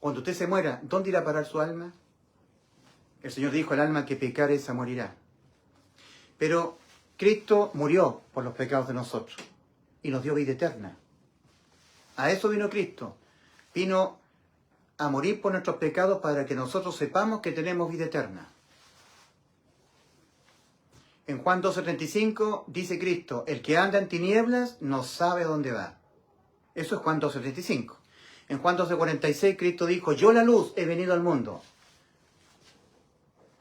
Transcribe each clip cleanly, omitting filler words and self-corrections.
Cuando usted se muera, ¿dónde irá a parar su alma? El Señor dijo, el alma que pecare esa morirá. Pero Cristo murió por los pecados de nosotros y nos dio vida eterna. A eso vino Cristo. Vino a morir por nuestros pecados para que nosotros sepamos que tenemos vida eterna. En Juan 12:35 dice Cristo, el que anda en tinieblas no sabe dónde va. Eso es Juan 12:35. En Juan 12:46 Cristo dijo, yo la luz he venido al mundo.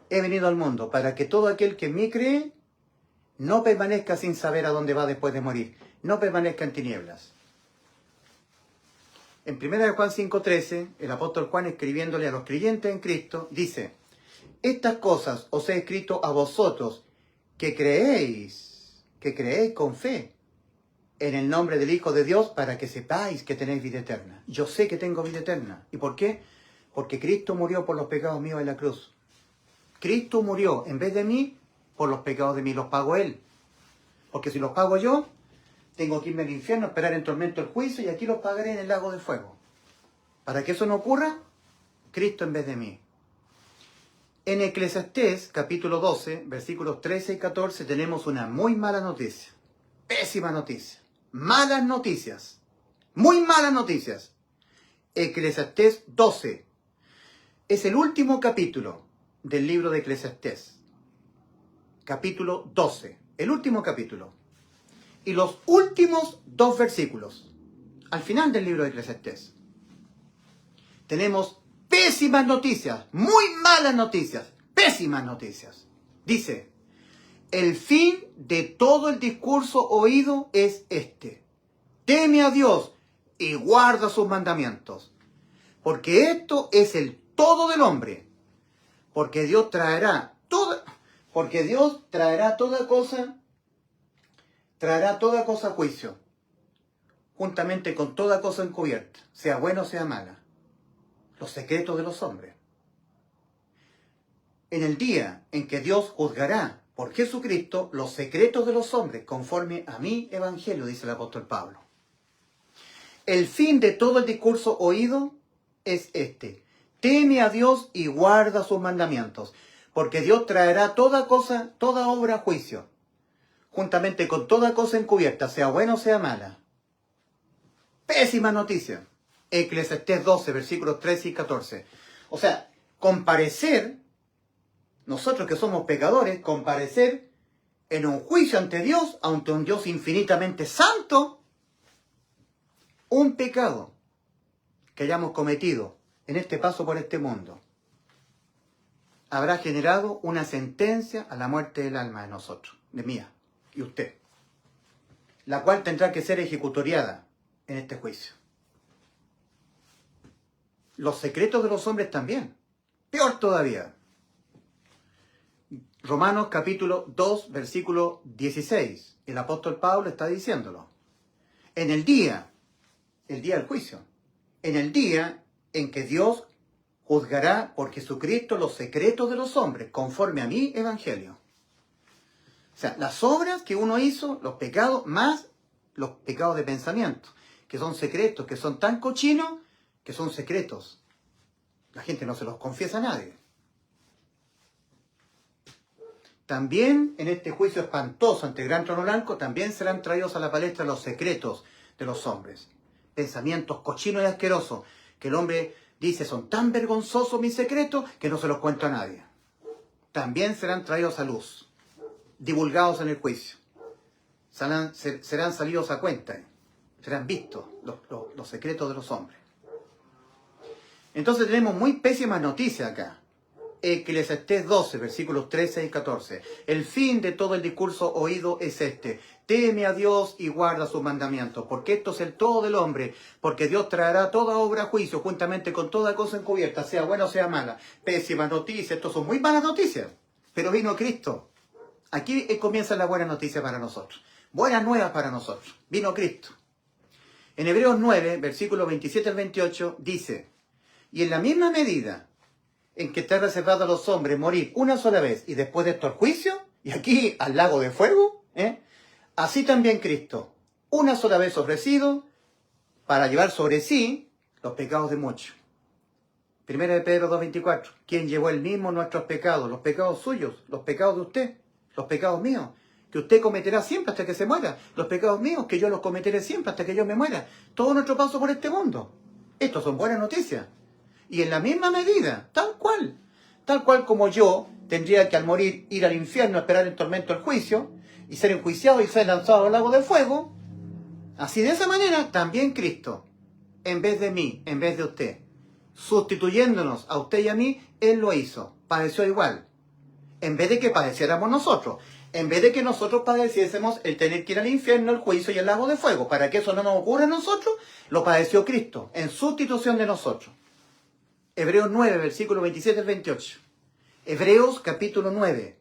He venido al mundo para que todo aquel que en mí cree no permanezca sin saber a dónde va después de morir. No permanezca en tinieblas. En 1 Juan 5:13, el apóstol Juan, escribiéndole a los creyentes en Cristo, dice, estas cosas os he escrito a vosotros que creéis con fe en el nombre del Hijo de Dios para que sepáis que tenéis vida eterna. Yo sé que tengo vida eterna. ¿Y por qué? Porque Cristo murió por los pecados míos en la cruz. Cristo murió en vez de mí por los pecados de mí. Los pago Él. Porque si los pago yo, tengo que irme al infierno, esperar en tormento el juicio y aquí los pagaré en el lago de fuego. Para que eso no ocurra, Cristo en vez de mí. En Eclesiastés, capítulo 12, versículos 13 y 14, tenemos una muy mala noticia. Pésima noticia. Malas noticias. Muy malas noticias. Eclesiastés 12. Es el último capítulo del libro de Eclesiastés. Capítulo 12. El último capítulo. Y los últimos 2 versículos. Al final del libro de Eclesiastés. Tenemos pésimas noticias. Muy malas noticias. Pésimas noticias. Dice, el fin de todo el discurso oído es este. Teme a Dios y guarda sus mandamientos. Porque esto es el todo del hombre. Porque Dios traerá toda cosa a juicio, juntamente con toda cosa encubierta, sea buena o sea mala. Los secretos de los hombres. En el día en que Dios juzgará por Jesucristo los secretos de los hombres, conforme a mi evangelio, dice el apóstol Pablo. El fin de todo el discurso oído es este. Teme a Dios y guarda sus mandamientos, porque Dios traerá toda obra a juicio, juntamente con toda cosa encubierta, sea buena o sea mala. Pésima noticia. Eclesiastés 12, versículos 13 y 14. O sea, comparecer, nosotros que somos pecadores, comparecer en un juicio ante Dios, ante un Dios infinitamente santo, un pecado que hayamos cometido en este paso por este mundo, habrá generado una sentencia a la muerte del alma de nosotros, de mía y usted, la cual tendrá que ser ejecutoriada en este juicio. Los secretos de los hombres también. Peor todavía. Romanos capítulo 2, versículo 16. El apóstol Pablo está diciéndolo. En el día del juicio, en el día en que Dios juzgará por Jesucristo los secretos de los hombres, conforme a mi evangelio. O sea, las obras que uno hizo, los pecados, más los pecados de pensamiento, que son secretos, que son tan cochinos, que son secretos. La gente no se los confiesa a nadie. También en este juicio espantoso ante el gran trono blanco, también serán traídos a la palestra los secretos de los hombres. Pensamientos cochinos y asquerosos, que el hombre dice, son tan vergonzosos mis secretos que no se los cuento a nadie. También serán traídos a luz, divulgados en el juicio. Serán salidos a cuenta, serán vistos los secretos de los hombres. Entonces tenemos muy pésimas noticias acá. Eclesiastés 12, versículos 13 y 14. El fin de todo el discurso oído es este. Teme a Dios y guarda sus mandamientos, porque esto es el todo del hombre, porque Dios traerá toda obra a juicio, juntamente con toda cosa encubierta, sea buena o sea mala. Pésimas noticias, estos son muy malas noticias, pero vino Cristo. Aquí comienza la buena noticia para nosotros. Buenas nuevas para nosotros. Vino Cristo. En Hebreos 9, versículos 27 al 28, dice, y en la misma medida en que está reservado a los hombres morir una sola vez y después de esto el juicio, y aquí al lago de fuego, así también Cristo, una sola vez ofrecido para llevar sobre sí los pecados de muchos. Primera de Pedro 2:24. Quien llevó él mismo nuestros pecados, los pecados suyos, los pecados de usted, los pecados míos, que usted cometerá siempre hasta que se muera, los pecados míos, que yo los cometeré siempre hasta que yo me muera. Todo nuestro paso por este mundo. Estos son buenas noticias. Y en la misma medida, tal cual como yo tendría que al morir ir al infierno a esperar en tormento el juicio, y ser enjuiciado y ser lanzado al lago de fuego, así de esa manera también Cristo, en vez de mí, en vez de usted, sustituyéndonos a usted y a mí, Él lo hizo, padeció igual. En vez de que padeciéramos nosotros, en vez de que nosotros padeciésemos el tener que ir al infierno, el juicio y el lago de fuego, para que eso no nos ocurra a nosotros, lo padeció Cristo, en sustitución de nosotros. Hebreos 9, versículos 27 al 28. Hebreos capítulo 9,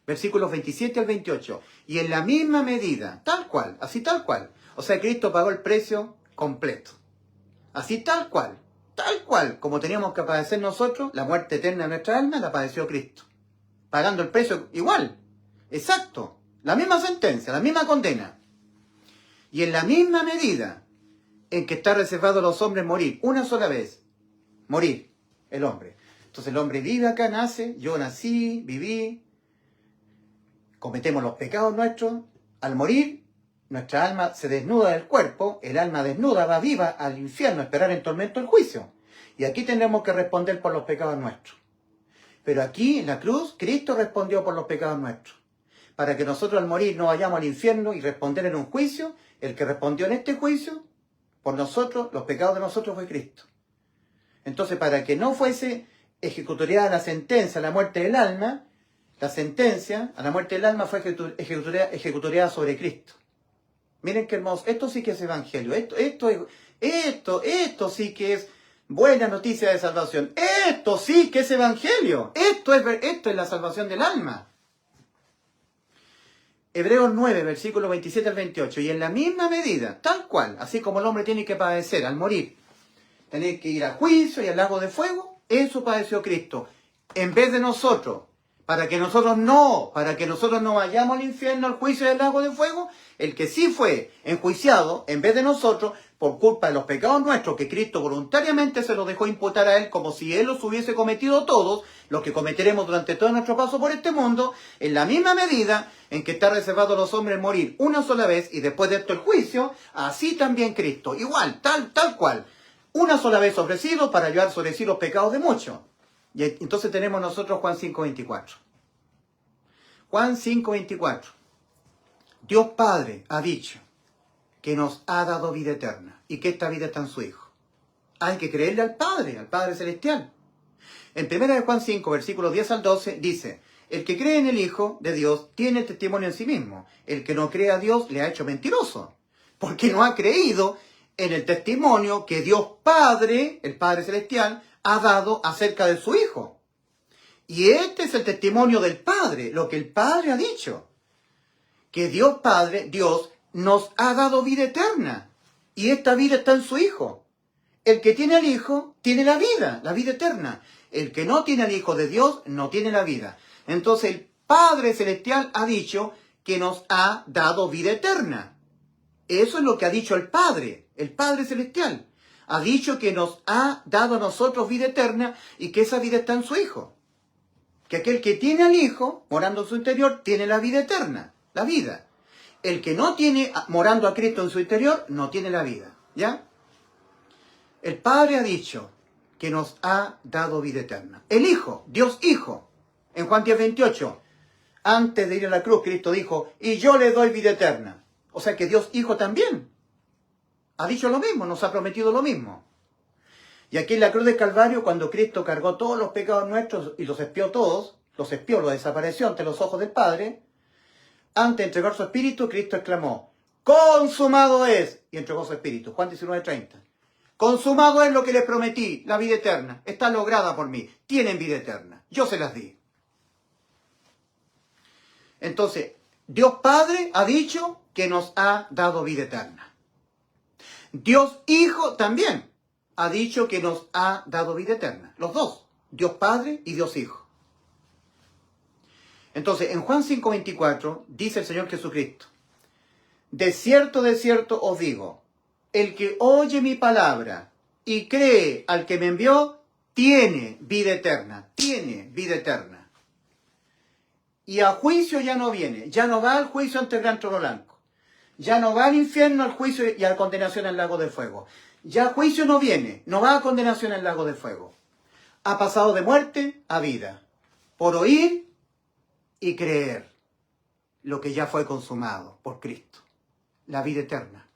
versículos 27 al 28. Y en la misma medida, tal cual, así tal cual. O sea, Cristo pagó el precio completo. Así tal cual, como teníamos que padecer nosotros, la muerte eterna de nuestra alma la padeció Cristo. Pagando el precio igual, exacto, la misma sentencia, la misma condena. Y en la misma medida en que está reservado a los hombres morir una sola vez, morir el hombre. Entonces el hombre vive acá, nace, yo nací, viví, cometemos los pecados nuestros, al morir, nuestra alma se desnuda del cuerpo, el alma desnuda va viva al infierno a esperar en tormento el juicio. Y aquí tendremos que responder por los pecados nuestros. Pero aquí, en la cruz, Cristo respondió por los pecados nuestros. Para que nosotros al morir no vayamos al infierno y responder en un juicio, el que respondió en este juicio, por nosotros, los pecados de nosotros fue Cristo. Entonces, para que no fuese ejecutoriada la sentencia a la muerte del alma, la sentencia a la muerte del alma fue ejecutoriada sobre Cristo. Miren qué hermoso. Esto sí que es evangelio. Esto sí que es buena noticia de salvación. Esto sí que es evangelio. Esto es la salvación del alma. Hebreos 9, versículos 27 al 28. Y en la misma medida, tal cual, así como el hombre tiene que padecer al morir, tener que ir a juicio y al lago de fuego, eso padeció Cristo. En vez de nosotros, para que nosotros no vayamos al infierno, al juicio y al lago de fuego, el que sí fue enjuiciado, en vez de nosotros, por culpa de los pecados nuestros, que Cristo voluntariamente se los dejó imputar a Él, como si Él los hubiese cometido todos, los que cometeremos durante todo nuestro paso por este mundo, en la misma medida en que está reservado a los hombres morir una sola vez, y después de esto el juicio, así también Cristo, igual, tal cual, una sola vez ofrecido para llevar sobre sí los pecados de muchos. Y entonces tenemos nosotros Juan 5:24. Juan 5:24. Dios Padre ha dicho que nos ha dado vida eterna y que esta vida está en su Hijo. Hay que creerle al Padre Celestial. En 1 de Juan 5, versículos 10 al 12, dice: el que cree en el Hijo de Dios tiene testimonio en sí mismo. El que no cree a Dios le ha hecho mentiroso, porque no ha creído en el testimonio que Dios Padre, el Padre Celestial, ha dado acerca de su Hijo. Y este es el testimonio del Padre, lo que el Padre ha dicho. Que Dios Padre, Dios, nos ha dado vida eterna. Y esta vida está en su Hijo. El que tiene al Hijo, tiene la vida eterna. El que no tiene al Hijo de Dios, no tiene la vida. Entonces el Padre Celestial ha dicho que nos ha dado vida eterna. Eso es lo que ha dicho el Padre Celestial. Ha dicho que nos ha dado a nosotros vida eterna y que esa vida está en su Hijo. Que aquel que tiene al Hijo, morando en su interior, tiene la vida eterna, la vida. El que no tiene, morando a Cristo en su interior, no tiene la vida. ¿Ya? El Padre ha dicho que nos ha dado vida eterna. El Hijo, Dios Hijo, en Juan 10:28, antes de ir a la cruz, Cristo dijo: y yo le doy vida eterna. O sea que Dios Hijo también ha dicho lo mismo, nos ha prometido lo mismo. Y aquí en la cruz del Calvario, cuando Cristo cargó todos los pecados nuestros y los expió todos, los desapareció ante los ojos del Padre, antes de entregar su espíritu, Cristo exclamó: consumado es, y entregó su espíritu. Juan 19:30. Consumado es lo que les prometí, la vida eterna. Está lograda por mí. Tienen vida eterna. Yo se las di. Entonces, Dios Padre ha dicho que nos ha dado vida eterna. Dios Hijo también ha dicho que nos ha dado vida eterna. Los dos, Dios Padre y Dios Hijo. Entonces, en Juan 5:24 dice el Señor Jesucristo: de cierto os digo, el que oye mi palabra y cree al que me envió, tiene vida eterna, tiene vida eterna. Y a juicio ya no viene, ya no va al juicio ante el gran trono blanco. Ya no va al infierno, al juicio y a la condenación al lago de fuego. Ya a juicio no viene, no va a condenación al lago de fuego. Ha pasado de muerte a vida, por oír y creer lo que ya fue consumado por Cristo, la vida eterna.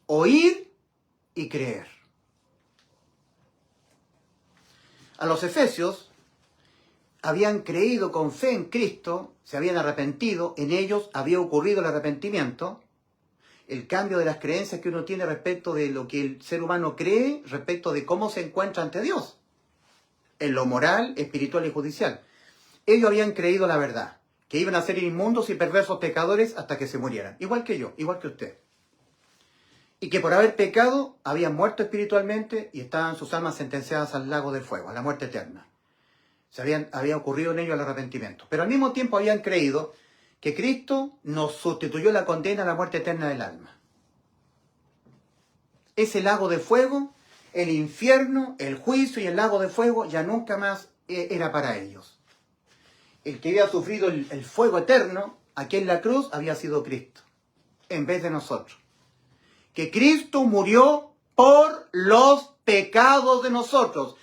Oír y creer. A los efesios habían creído con fe en Cristo, se habían arrepentido, en ellos había ocurrido el arrepentimiento, el cambio de las creencias que uno tiene respecto de lo que el ser humano cree, respecto de cómo se encuentra ante Dios, en lo moral, espiritual y judicial. Ellos habían creído la verdad, que iban a ser inmundos y perversos pecadores hasta que se murieran, igual que yo, igual que usted. Y que por haber pecado habían muerto espiritualmente y estaban sus almas sentenciadas al lago del fuego, a la muerte eterna. Había ocurrido en ellos el arrepentimiento. Pero al mismo tiempo habían creído que Cristo nos sustituyó la condena a la muerte eterna del alma. Ese lago de fuego, el infierno, el juicio y el lago de fuego ya nunca más era para ellos. El que había sufrido el fuego eterno aquí en la cruz había sido Cristo, en vez de nosotros. Que Cristo murió por los pecados de nosotros.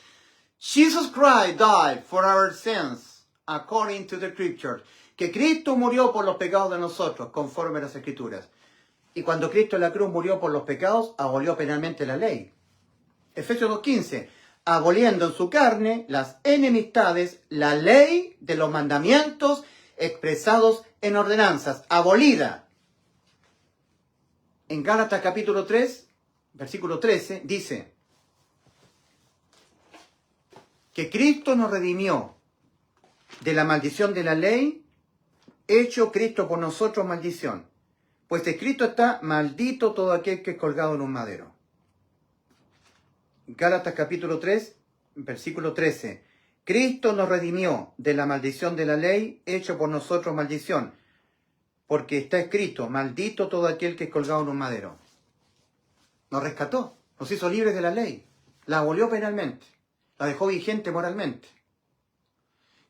Jesus Christ died for our sins, according to the Scriptures. Que Cristo murió por los pecados de nosotros, conforme a las Escrituras. Y cuando Cristo en la cruz murió por los pecados, abolió penalmente la ley. Efesios 2:15, aboliendo en su carne las enemistades, la ley de los mandamientos expresados en ordenanzas, abolida. En Gálatas capítulo 3, versículo 13, dice que Cristo nos redimió de la maldición de la ley, hecho Cristo por nosotros maldición. Pues escrito está, maldito todo aquel que es colgado en un madero. Gálatas capítulo 3, versículo 13. Cristo nos redimió de la maldición de la ley, hecho por nosotros maldición. Porque está escrito, maldito todo aquel que es colgado en un madero. Nos rescató, nos hizo libres de la ley, la abolió penalmente, la dejó vigente moralmente.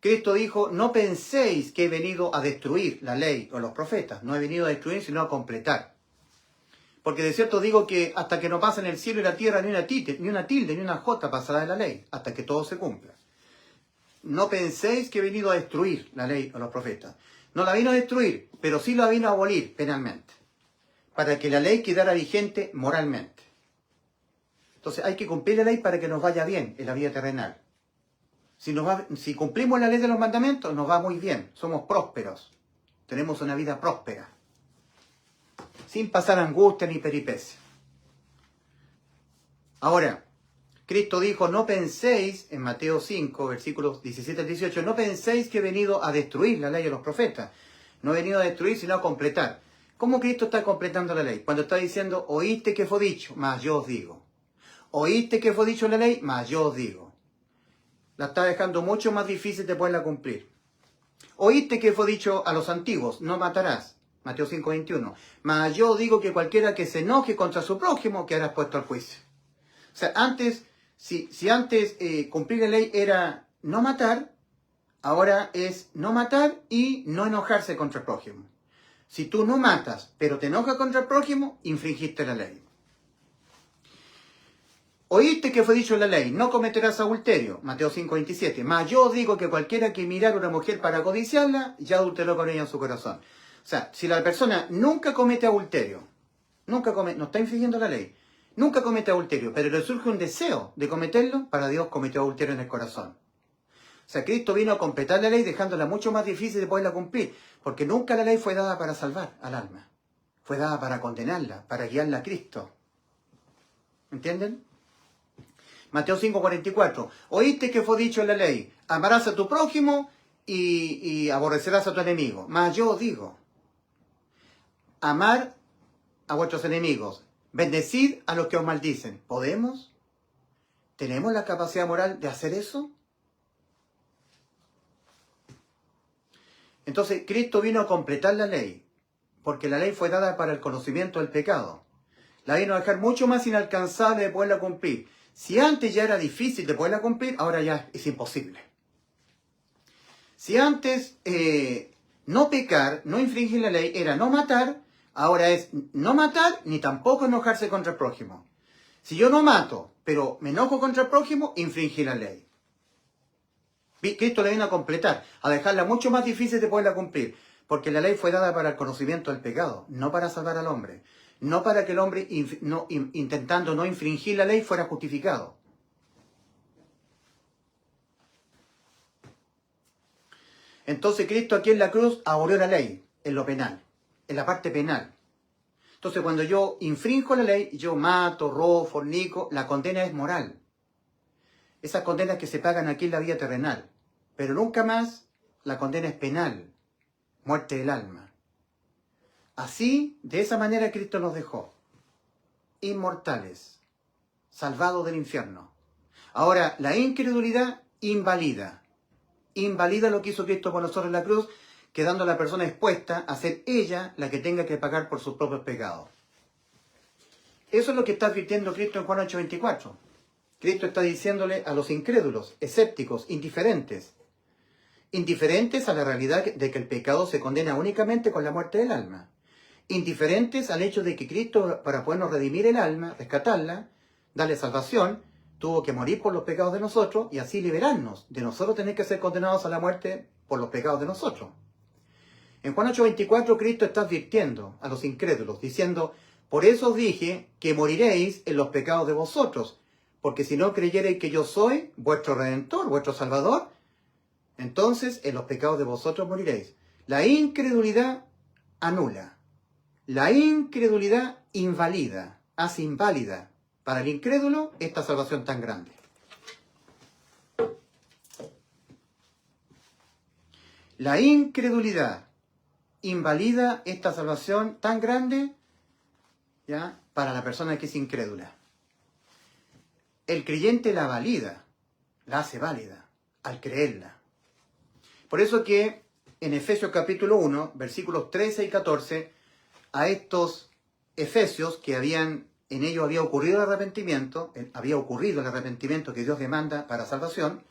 Cristo dijo, no penséis que he venido a destruir la ley o los profetas, no he venido a destruir sino a completar. Porque de cierto digo que hasta que no pasen el cielo y la tierra ni una tilde, ni una jota pasará de la ley, hasta que todo se cumpla. No penséis que he venido a destruir la ley o los profetas. No la vino a destruir, pero sí la vino a abolir penalmente, para que la ley quedara vigente moralmente. Entonces hay que cumplir la ley para que nos vaya bien en la vida terrenal. Si cumplimos la ley de los mandamientos, nos va muy bien, somos prósperos, tenemos una vida próspera, sin pasar angustia ni peripecia. Ahora, Cristo dijo, no penséis, en Mateo 5, versículos 17 al 18, no penséis que he venido a destruir la ley de los profetas. No he venido a destruir, sino a completar. ¿Cómo Cristo está completando la ley? Cuando está diciendo, oíste que fue dicho, mas yo os digo. Oíste que fue dicho la ley, mas yo os digo. La está dejando mucho más difícil de poderla cumplir. Oíste que fue dicho a los antiguos, no matarás. Mateo 5, 21. Mas yo digo que cualquiera que se enoje contra su prójimo quedará expuesto al juicio. O sea, antes... Si antes cumplir la ley era no matar, ahora es no matar y no enojarse contra el prójimo. Si tú no matas, pero te enojas contra el prójimo, infringiste la ley. Oíste que fue dicho en la ley, no cometerás adulterio, Mateo 5:27. Mas yo os digo que cualquiera que mirara a una mujer para codiciarla, ya adulteró con ella en su corazón. O sea, si la persona nunca comete adulterio, no está infringiendo la ley, nunca comete adulterio, pero le surge un deseo de cometerlo, para Dios cometió adulterio en el corazón. O sea, Cristo vino a completar la ley dejándola mucho más difícil de poderla cumplir, porque nunca la ley fue dada para salvar al alma. Fue dada para condenarla, para guiarla a Cristo. ¿Entienden? Mateo 5:44. Oíste que fue dicho en la ley, amarás a tu prójimo y aborrecerás a tu enemigo. Mas yo os digo, amar a vuestros enemigos, bendecid a los que os maldicen. ¿Podemos? ¿Tenemos la capacidad moral de hacer eso? Entonces, Cristo vino a completar la ley, porque la ley fue dada para el conocimiento del pecado. La vino a dejar mucho más inalcanzable de poderla cumplir. Si antes ya era difícil de poderla cumplir, ahora ya es imposible. Si antes no pecar, no infringir la ley, era no matar, ahora es no matar ni tampoco enojarse contra el prójimo. Si yo no mato, pero me enojo contra el prójimo, infringir la ley. Cristo le viene a completar, a dejarla mucho más difícil de poderla cumplir, porque la ley fue dada para el conocimiento del pecado, no para salvar al hombre, no para que el hombre, intentando no infringir la ley, fuera justificado. Entonces Cristo aquí en la cruz abolió la ley, en lo penal, en la parte penal. Entonces cuando yo infrinjo la ley, yo mato, robo, fornico, la condena es moral. Esas condenas que se pagan aquí en la vida terrenal. Pero nunca más la condena es penal, muerte del alma. Así, de esa manera Cristo nos dejó, inmortales, salvados del infierno. Ahora, la incredulidad invalida. Invalida lo que hizo Cristo por nosotros en la cruz, quedando la persona expuesta a ser ella la que tenga que pagar por sus propios pecados. Eso es lo que está advirtiendo Cristo en Juan 8:24. Cristo está diciéndole a los incrédulos, escépticos, indiferentes a la realidad de que el pecado se condena únicamente con la muerte del alma. Indiferentes al hecho de que Cristo, para podernos redimir el alma, rescatarla, darle salvación, tuvo que morir por los pecados de nosotros y así liberarnos de nosotros tener que ser condenados a la muerte por los pecados de nosotros. En Juan 8:24 Cristo está advirtiendo a los incrédulos, diciendo, por eso os dije que moriréis en los pecados de vosotros, porque si no creyereis que yo soy vuestro Redentor, vuestro Salvador, entonces en los pecados de vosotros moriréis. La incredulidad anula. La incredulidad invalida, hace inválida para el incrédulo esta salvación tan grande. La incredulidad invalida esta salvación tan grande, ¿ya?, para la persona que es incrédula. El creyente la valida, la hace válida al creerla. Por eso que en Efesios capítulo 1, versículos 13 y 14, a estos efesios que en ellos había ocurrido el arrepentimiento que Dios demanda para salvación,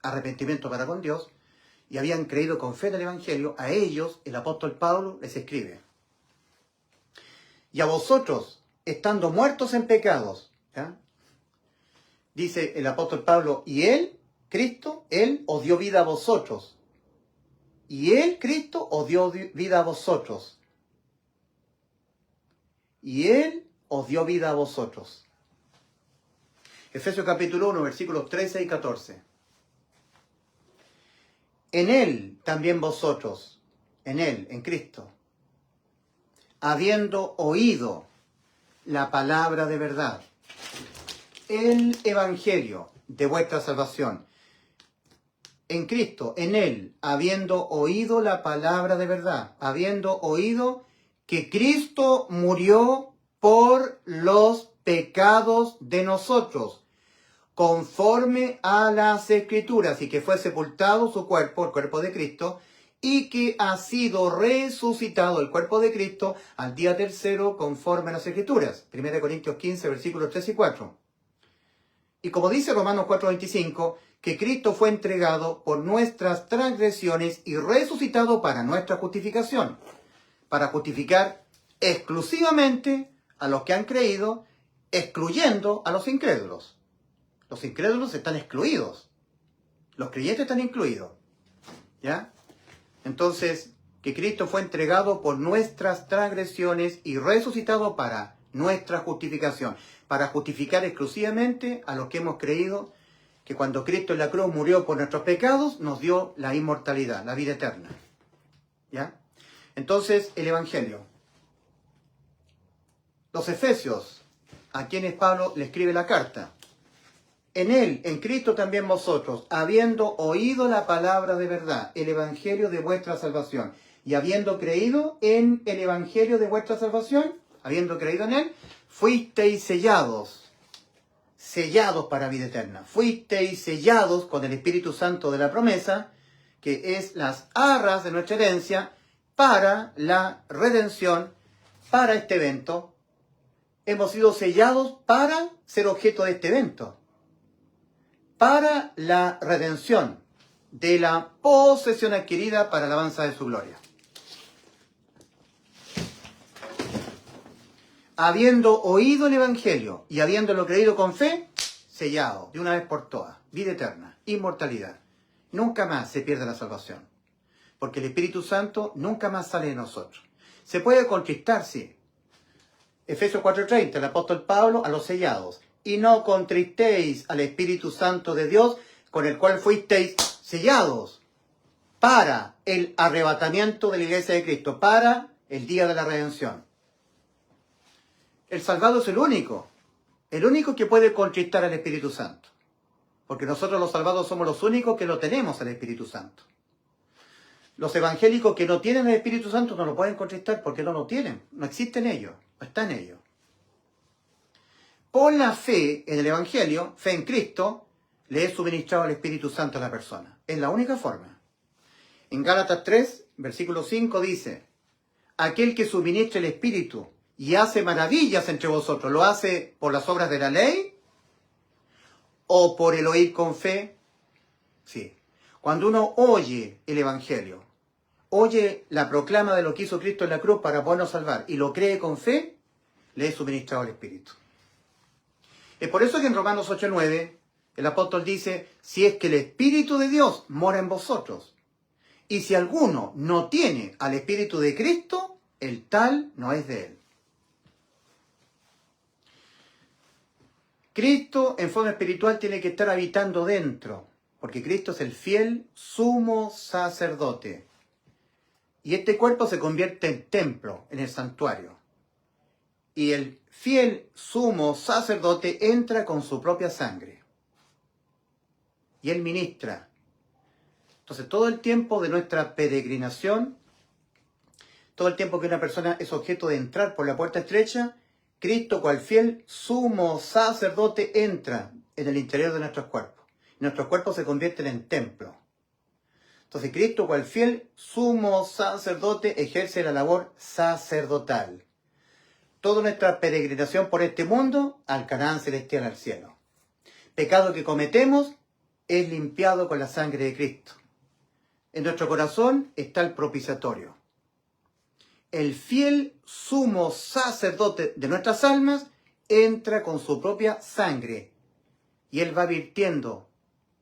arrepentimiento para con Dios, y habían creído con fe en el Evangelio, a ellos el apóstol Pablo les escribe: y a vosotros, estando muertos en pecados, ¿ya?, dice el apóstol Pablo, y Él, Cristo, Él os dio vida a vosotros. Y Él, Cristo, os dio vida a vosotros. Y Él os dio vida a vosotros. Efesios capítulo 1, versículos 13 y 14. En Él también vosotros, en Él, en Cristo, habiendo oído la palabra de verdad, el Evangelio de vuestra salvación, en Cristo, en Él, habiendo oído la palabra de verdad, habiendo oído que Cristo murió por los pecados de nosotros, conforme a las Escrituras, y que fue sepultado su cuerpo, el cuerpo de Cristo, y que ha sido resucitado el cuerpo de Cristo al día tercero, conforme a las Escrituras. 1 Corintios 15, versículos 3 y 4. Y como dice Romanos 4:25, que Cristo fue entregado por nuestras transgresiones y resucitado para nuestra justificación, para justificar exclusivamente a los que han creído, excluyendo a los incrédulos. Los incrédulos están excluidos, los creyentes están incluidos, ¿ya? Entonces, que Cristo fue entregado por nuestras transgresiones y resucitado para nuestra justificación, para justificar exclusivamente a los que hemos creído que cuando Cristo en la cruz murió por nuestros pecados, nos dio la inmortalidad, la vida eterna. ¿Ya? Entonces, el Evangelio. Los Efesios, a quienes Pablo le escribe la carta. En Él, en Cristo también vosotros, habiendo oído la palabra de verdad, el Evangelio de vuestra salvación, y habiendo creído en el Evangelio de vuestra salvación, habiendo creído en Él, fuisteis sellados para vida eterna. Fuisteis sellados con el Espíritu Santo de la promesa, que es las arras de nuestra herencia, para la redención, para este evento. Hemos sido sellados para ser objeto de este evento. para la redención de la posesión adquirida para la alabanza de su gloria. Habiendo oído el Evangelio y habiéndolo creído con fe, sellado de una vez por todas, vida eterna, inmortalidad. Nunca más se pierde la salvación, porque el Espíritu Santo nunca más sale de nosotros. Se puede contristar, sí. Efesios 4:30, el apóstol Pablo a los sellados. Y no contristéis al Espíritu Santo de Dios, con el cual fuisteis sellados para el arrebatamiento de la iglesia de Cristo, para el día de la redención. El salvado es el único que puede contristar al Espíritu Santo. Porque nosotros los salvados somos los únicos que lo tenemos al Espíritu Santo. Los evangélicos que no tienen el Espíritu Santo no lo pueden contristar porque no lo tienen. No existe en ellos, no está en ellos. Por la fe en el Evangelio, fe en Cristo, le es suministrado el Espíritu Santo a la persona. Es la única forma. En Gálatas 3, versículo 5 dice: aquel que suministra el Espíritu y hace maravillas entre vosotros, ¿lo hace por las obras de la ley o por el oír con fe? Sí. Cuando uno oye el Evangelio, oye la proclama de lo que hizo Cristo en la cruz para podernos salvar y lo cree con fe, le es suministrado el Espíritu. Es por eso que en Romanos 8:9 el apóstol dice: si es que el Espíritu de Dios mora en vosotros, y si alguno no tiene al Espíritu de Cristo, el tal no es de él. Cristo en forma espiritual tiene que estar habitando dentro, porque Cristo es el fiel sumo sacerdote. Y este cuerpo se convierte en templo, en el santuario. Y el fiel sumo sacerdote entra con su propia sangre. Y él ministra. Entonces todo el tiempo de nuestra peregrinación, todo el tiempo que una persona es objeto de entrar por la puerta estrecha, Cristo, cual fiel sumo sacerdote, entra en el interior de nuestros cuerpos. Nuestros cuerpos se convierten en templo. Entonces Cristo, cual fiel sumo sacerdote, ejerce la labor sacerdotal. Toda nuestra peregrinación por este mundo al Canaán celestial, al cielo. Pecado que cometemos es limpiado con la sangre de Cristo. En nuestro corazón está el propiciatorio. El fiel sumo sacerdote de nuestras almas entra con su propia sangre y él va virtiendo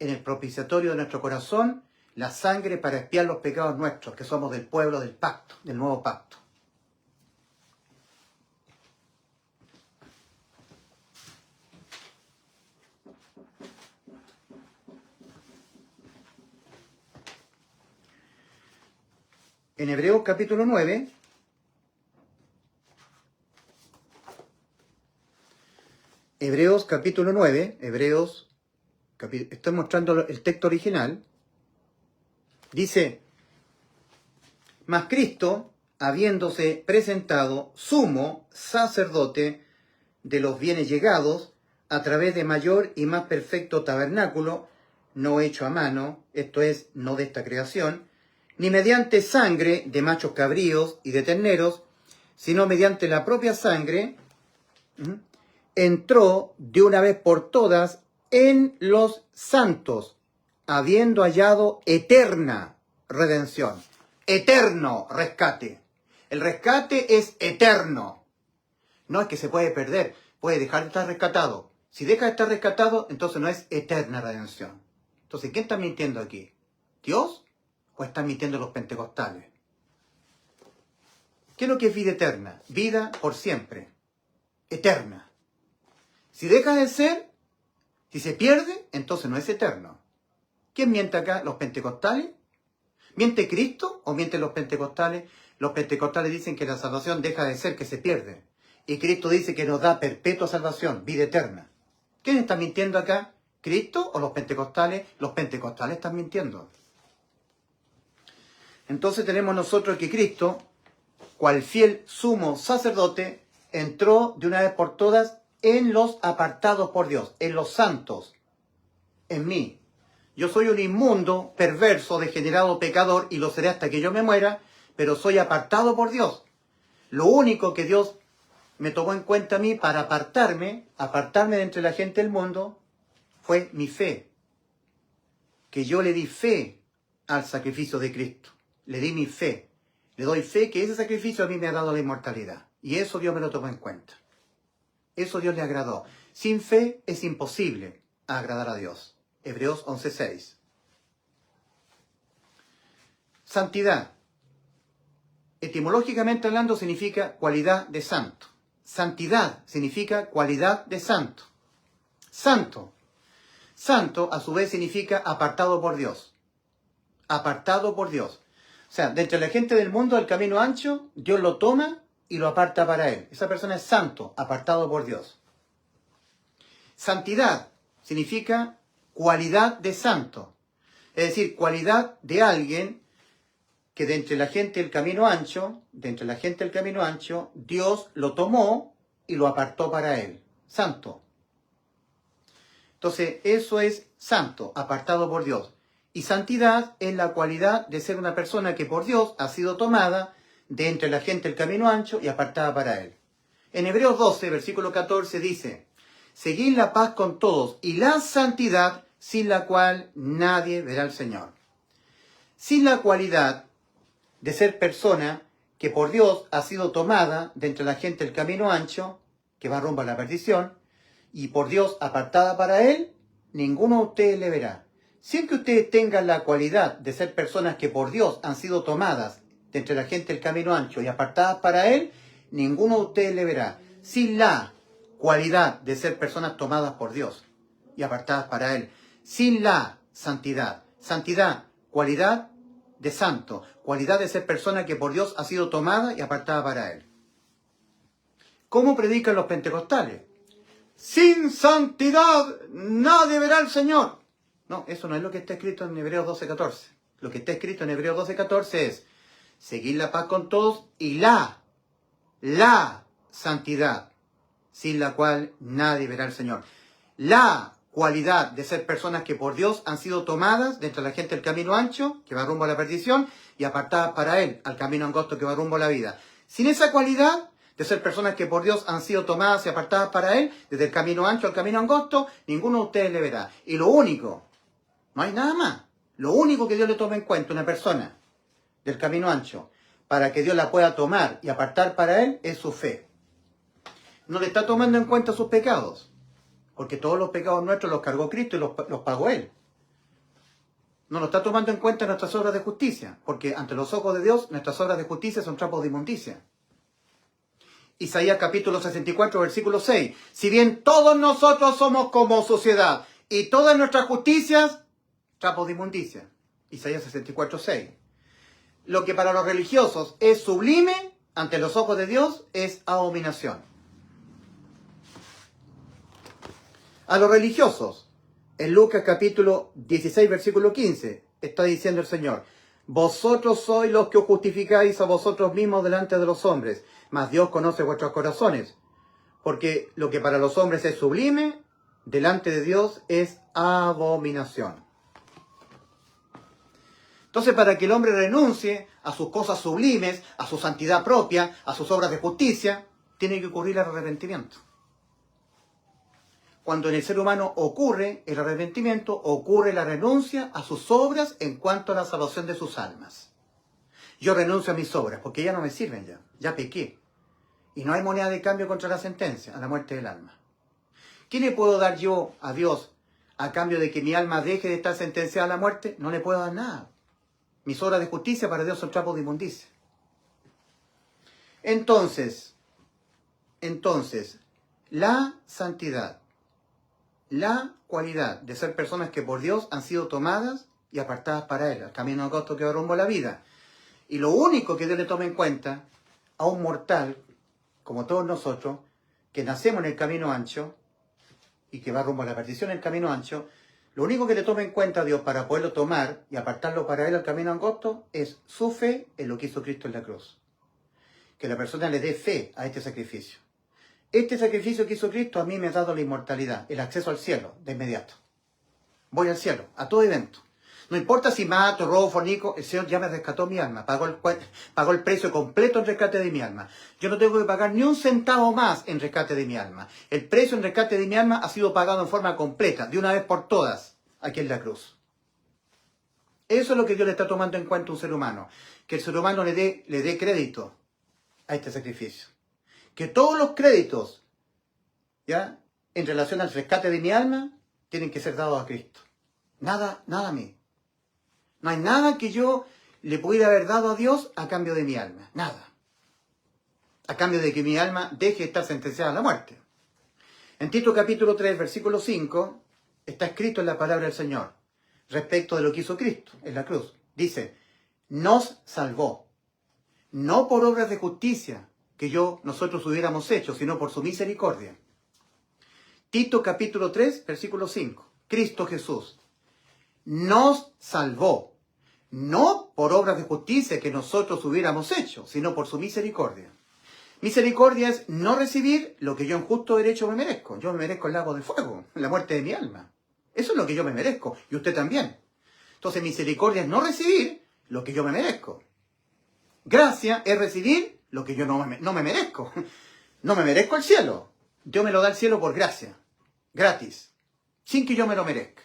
en el propiciatorio de nuestro corazón la sangre para expiar los pecados nuestros, que somos del pueblo del pacto, del nuevo pacto. En Hebreos capítulo 9, estoy mostrando el texto original, dice: mas Cristo, habiéndose presentado sumo sacerdote de los bienes llegados, a través de mayor y más perfecto tabernáculo, no hecho a mano, esto es, no de esta creación, ni mediante sangre de machos cabríos y de terneros, sino mediante la propia sangre, entró de una vez por todas en los santos, habiendo hallado eterna redención, eterno rescate. El rescate es eterno. No es que se puede perder, puede dejar de estar rescatado. Si deja de estar rescatado, entonces no es eterna redención. Entonces, ¿quién está mintiendo aquí? ¿Dios o están mintiendo los pentecostales? ¿Qué es lo que es vida eterna? Vida por siempre, eterna. Si deja de ser, si se pierde, entonces no es eterno. ¿Quién miente acá? ¿Los pentecostales? ¿Miente Cristo o mienten los pentecostales? Los pentecostales dicen que la salvación deja de ser, que se pierde. Y Cristo dice que nos da perpetua salvación, vida eterna. ¿Quién está mintiendo acá? ¿Cristo o los pentecostales? Los pentecostales están mintiendo. Entonces tenemos nosotros que Cristo, cual fiel sumo sacerdote, entró de una vez por todas en los apartados por Dios, en los santos, en mí. Yo soy un inmundo, perverso, degenerado, pecador, y lo seré hasta que yo me muera, pero soy apartado por Dios. Lo único que Dios me tomó en cuenta a mí para apartarme de entre la gente del mundo, fue mi fe. que yo le di fe al sacrificio de Cristo. Le di mi fe. Le doy fe que ese sacrificio a mí me ha dado la inmortalidad. Y eso Dios me lo tomó en cuenta. Eso Dios le agradó. Sin fe es imposible agradar a Dios. Hebreos 11:6. Santidad. Etimológicamente hablando significa cualidad de santo. Santidad significa cualidad de santo. Santo. Santo a su vez significa apartado por Dios. Apartado por Dios. O sea, de entre la gente del mundo del camino ancho, Dios lo toma y lo aparta para Él. Esa persona es santo, apartado por Dios. Santidad significa cualidad de santo. Es decir, cualidad de alguien que de entre la gente del camino ancho, Dios lo tomó y lo apartó para Él. Santo. Entonces, eso es santo, apartado por Dios. Y santidad es la cualidad de ser una persona que por Dios ha sido tomada de entre la gente del camino ancho y apartada para Él. En Hebreos 12, versículo 14 dice: seguid la paz con todos y la santidad, sin la cual nadie verá al Señor. Sin la cualidad de ser persona que por Dios ha sido tomada de entre la gente del camino ancho, que va rumbo a la perdición, y por Dios apartada para Él, ninguno de ustedes le verá. Sin que ustedes tengan la cualidad de ser personas que por Dios han sido tomadas de entre la gente del camino ancho y apartadas para Él, ninguno de ustedes le verá. Sin la cualidad de ser personas tomadas por Dios y apartadas para Él. Sin la santidad. Santidad, cualidad de santo. Cualidad de ser persona que por Dios ha sido tomada y apartada para Él. ¿Cómo predican los pentecostales? Sin santidad nadie verá al Señor. No, eso no es lo que está escrito en Hebreos 12:14. Lo que está escrito en Hebreos 12:14 es: seguir la paz con todos y la santidad, sin la cual nadie verá al Señor. La cualidad de ser personas que por Dios han sido tomadas de entre la gente del camino ancho, que va rumbo a la perdición, y apartadas para Él, al camino angosto que va rumbo a la vida. Sin esa cualidad de ser personas que por Dios han sido tomadas y apartadas para Él, desde el camino ancho al camino angosto, ninguno de ustedes le verá. Y lo único, no hay nada más, lo único que Dios le toma en cuenta a una persona del camino ancho, para que Dios la pueda tomar y apartar para Él, es su fe. No le está tomando en cuenta sus pecados, porque todos los pecados nuestros los cargó Cristo y los pagó Él. No lo está tomando en cuenta nuestras obras de justicia, porque ante los ojos de Dios nuestras obras de justicia son trapos de inmundicia. Isaías capítulo 64, versículo 6. Si bien todos nosotros somos como sociedad y todas nuestras justicias, trapos de inmundicia. Isaías 64, 6. Lo que para los religiosos es sublime, ante los ojos de Dios es abominación. A los religiosos, en Lucas capítulo 16, versículo 15, está diciendo el Señor: vosotros sois los que os justificáis a vosotros mismos delante de los hombres, mas Dios conoce vuestros corazones, porque lo que para los hombres es sublime, delante de Dios es abominación. Entonces, para que el hombre renuncie a sus cosas sublimes, a su santidad propia, a sus obras de justicia, tiene que ocurrir el arrepentimiento. Cuando en el ser humano ocurre el arrepentimiento, ocurre la renuncia a sus obras en cuanto a la salvación de sus almas. Yo renuncio a mis obras porque ya no me sirven ya pequé. Y no hay moneda de cambio contra la sentencia, a la muerte del alma. ¿Qué le puedo dar yo a Dios a cambio de que mi alma deje de estar sentenciada a la muerte? No le puedo dar nada. Mis obras de justicia para Dios son trapos de inmundicia. Entonces, la santidad, la cualidad de ser personas que por Dios han sido tomadas y apartadas para Él, al camino angosto que va rumbo a la vida. Y lo único que Dios le toma en cuenta a un mortal, como todos nosotros, que nacemos en el camino ancho y que va rumbo a la perdición en el camino ancho, lo único que le toma en cuenta a Dios para poderlo tomar y apartarlo para Él al camino angosto es su fe en lo que hizo Cristo en la cruz. Que la persona le dé fe a este sacrificio. Este sacrificio que hizo Cristo a mí me ha dado la inmortalidad, el acceso al cielo de inmediato. Voy al cielo, a todo evento. No importa si mato, robo, fornico, el Señor ya me rescató mi alma, pagó el precio completo en rescate de mi alma. Yo no tengo que pagar ni un centavo más en rescate de mi alma. El precio en rescate de mi alma ha sido pagado en forma completa, de una vez por todas, aquí en la cruz. Eso es lo que Dios le está tomando en cuenta a un ser humano. Que el ser humano le dé crédito a este sacrificio. Que todos los créditos, ¿ya?, en relación al rescate de mi alma, tienen que ser dados a Cristo. Nada a mí. No hay nada que yo le pudiera haber dado a Dios a cambio de mi alma. Nada. A cambio de que mi alma deje de estar sentenciada a la muerte. En Tito capítulo 3, versículo 5, está escrito en la palabra del Señor respecto de lo que hizo Cristo en la cruz. Dice, nos salvó, no por obras de justicia que nosotros hubiéramos hecho, sino por su misericordia. Tito capítulo 3, versículo 5. Cristo Jesús nos salvó, no por obras de justicia que nosotros hubiéramos hecho, sino por su misericordia. Misericordia es no recibir lo que yo en justo derecho me merezco. Yo me merezco el lago de fuego, la muerte de mi alma. Eso es lo que yo me merezco, y usted también. Entonces misericordia es no recibir lo que yo me merezco. Gracia es recibir lo que yo no me merezco. No me merezco el cielo. Dios me lo da el cielo por gracia, gratis, sin que yo me lo merezca.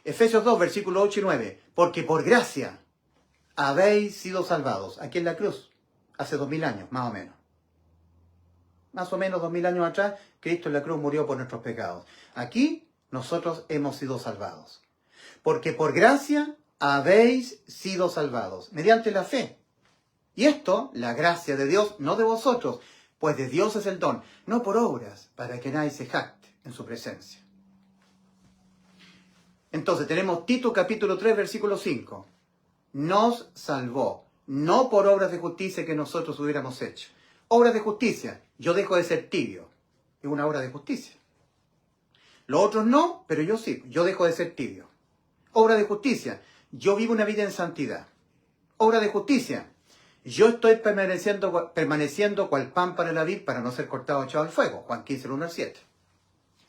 Efesios 2, versículos 8 y 9. Porque por gracia habéis sido salvados. Aquí en la cruz, hace 2000 años, más o menos. Más o menos 2000 años atrás, Cristo en la cruz murió por nuestros pecados. Aquí nosotros hemos sido salvados. Porque por gracia habéis sido salvados, mediante la fe. Y esto, la gracia de Dios, no de vosotros, pues de Dios es el don, no por obras, para que nadie se jacte en su presencia. Entonces tenemos Tito capítulo 3, versículo 5. Nos salvó, no por obras de justicia que nosotros hubiéramos hecho. Obras de justicia, yo dejo de ser tibio. Es una obra de justicia. Los otros no, pero yo sí, yo dejo de ser tibio. Obra de justicia, yo vivo una vida en santidad. Obra de justicia, yo estoy permaneciendo cual pan para la vid para no ser cortado o echado al fuego. Juan 15, 1 al 7.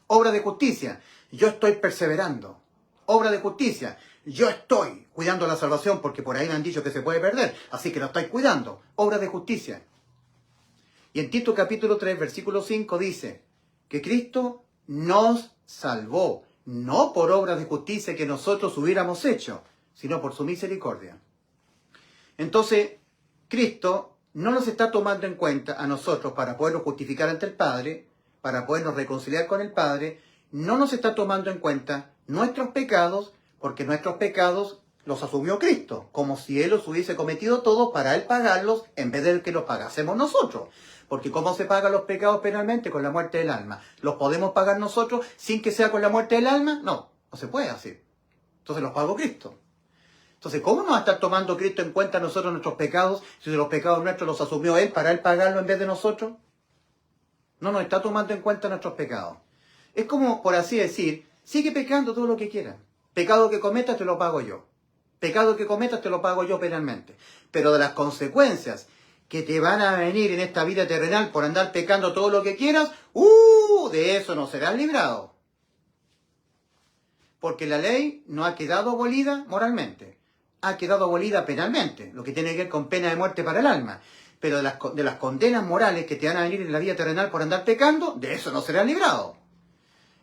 Obra de justicia, yo estoy perseverando. Obra de justicia, yo estoy cuidando la salvación porque por ahí me han dicho que se puede perder, así que lo estoy cuidando. Obra de justicia. Y en Tito capítulo 3, versículo 5 dice que Cristo nos salvó, no por obras de justicia que nosotros hubiéramos hecho, sino por su misericordia. Entonces, Cristo no nos está tomando en cuenta a nosotros para podernos justificar ante el Padre, para podernos reconciliar con el Padre, no nos está tomando en cuenta nuestros pecados, porque nuestros pecados los asumió Cristo, como si Él los hubiese cometido todos para Él pagarlos, en vez de que los pagásemos nosotros. Porque ¿cómo se pagan los pecados penalmente? Con la muerte del alma. ¿Los podemos pagar nosotros sin que sea con la muerte del alma? No, no se puede así. Entonces los pagó Cristo. Entonces, ¿cómo nos va a estar tomando Cristo en cuenta nosotros nuestros pecados si los pecados nuestros los asumió Él para Él pagarlos en vez de nosotros? No nos está tomando en cuenta nuestros pecados. Es como, por así decir, sigue pecando todo lo que quieras. Pecado que cometas te lo pago yo. Pecado que cometas te lo pago yo penalmente. Pero de las consecuencias que te van a venir en esta vida terrenal por andar pecando todo lo que quieras, de eso no serás librado. Porque la ley no ha quedado abolida moralmente, ha quedado abolida penalmente, lo que tiene que ver con pena de muerte para el alma. Pero de las condenas morales que te van a venir en la vida terrenal por andar pecando, de eso no serás librado.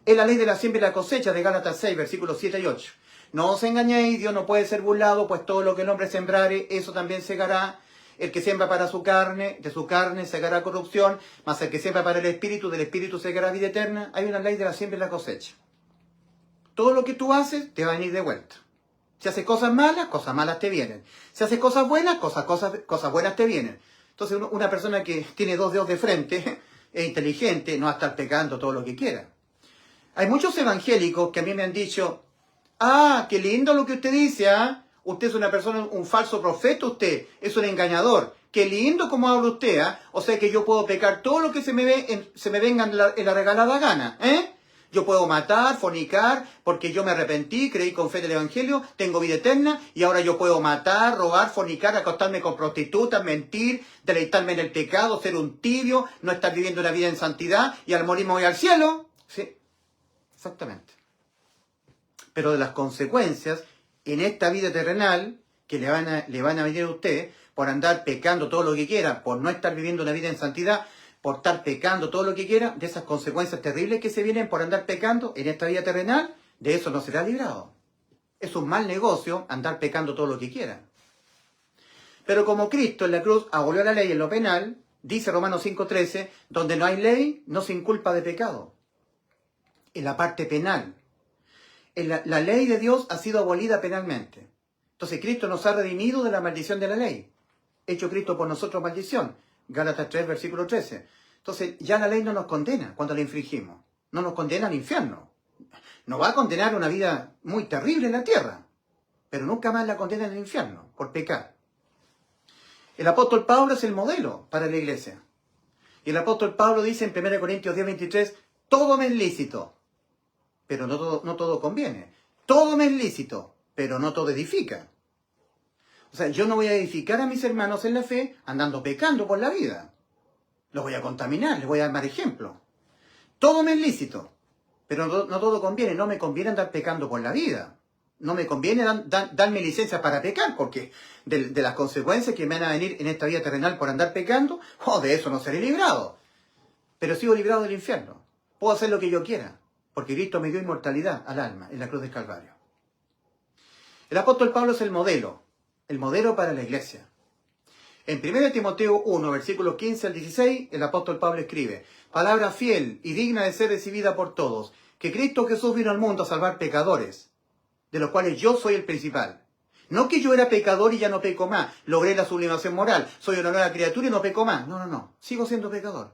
Es la ley de la siembra y la cosecha de Gálatas 6, versículos 7 y 8. No os engañéis, Dios no puede ser burlado, pues todo lo que el hombre sembrare, eso también segará. El que siembra para su carne, de su carne segará corrupción, mas el que siembra para el espíritu, del espíritu segará vida eterna. Hay una ley de la siembra y la cosecha. Todo lo que tú haces te va a venir de vuelta. Si haces cosas malas te vienen. Si haces cosas buenas, cosas buenas te vienen. Entonces una persona que tiene dos dedos de frente es inteligente, no va a estar pecando todo lo que quiera. Hay muchos evangélicos que a mí me han dicho, qué lindo lo que usted dice, usted es una persona, un falso profeta, usted es un engañador. Qué lindo como habla usted, O sea que yo puedo pecar todo lo que se me venga en la regalada gana, Yo puedo matar, fornicar, porque yo me arrepentí, creí con fe del Evangelio, tengo vida eterna, y ahora yo puedo matar, robar, fornicar, acostarme con prostitutas, mentir, deleitarme en el pecado, ser un tibio, no estar viviendo una vida en santidad, y al morir me voy al cielo. Sí, exactamente. Pero de las consecuencias en esta vida terrenal que le van a venir a usted por andar pecando todo lo que quiera, por no estar viviendo una vida en santidad, por estar pecando todo lo que quiera, de esas consecuencias terribles que se vienen por andar pecando en esta vida terrenal, de eso no será librado. Es un mal negocio andar pecando todo lo que quiera. Pero como Cristo en la cruz abolió la ley en lo penal, dice Romanos 5:13, donde no hay ley, no se inculpa de pecado. En la parte penal. La ley de Dios ha sido abolida penalmente. Entonces Cristo nos ha redimido de la maldición de la ley. Hecho Cristo por nosotros maldición. Gálatas 3, versículo 13. Entonces ya la ley no nos condena cuando la infringimos. No nos condena al infierno. Nos va a condenar una vida muy terrible en la tierra. Pero nunca más la condena en el infierno por pecar. El apóstol Pablo es el modelo para la iglesia. Y el apóstol Pablo dice en 1 Corintios 10:23, todo me es lícito, pero no todo conviene. Todo me es lícito, pero no todo edifica. O sea, yo no voy a edificar a mis hermanos en la fe andando pecando por la vida. Los voy a contaminar, les voy a dar mal ejemplo. Todo me es lícito, pero no todo conviene. No me conviene andar pecando por la vida. No me conviene darme licencia para pecar, porque de las consecuencias que me van a venir en esta vida terrenal por andar pecando, de eso no seré librado. Pero sigo librado del infierno. Puedo hacer lo que yo quiera, porque Cristo me dio inmortalidad al alma en la cruz del Calvario. El apóstol Pablo es el modelo para la iglesia. En 1 Timoteo 1, versículos 15 al 16, el apóstol Pablo escribe, palabra fiel y digna de ser recibida por todos, que Cristo Jesús vino al mundo a salvar pecadores, de los cuales yo soy el principal. No que yo era pecador y ya no peco más, logré la sublimación moral, soy una nueva criatura y no peco más. No, sigo siendo pecador.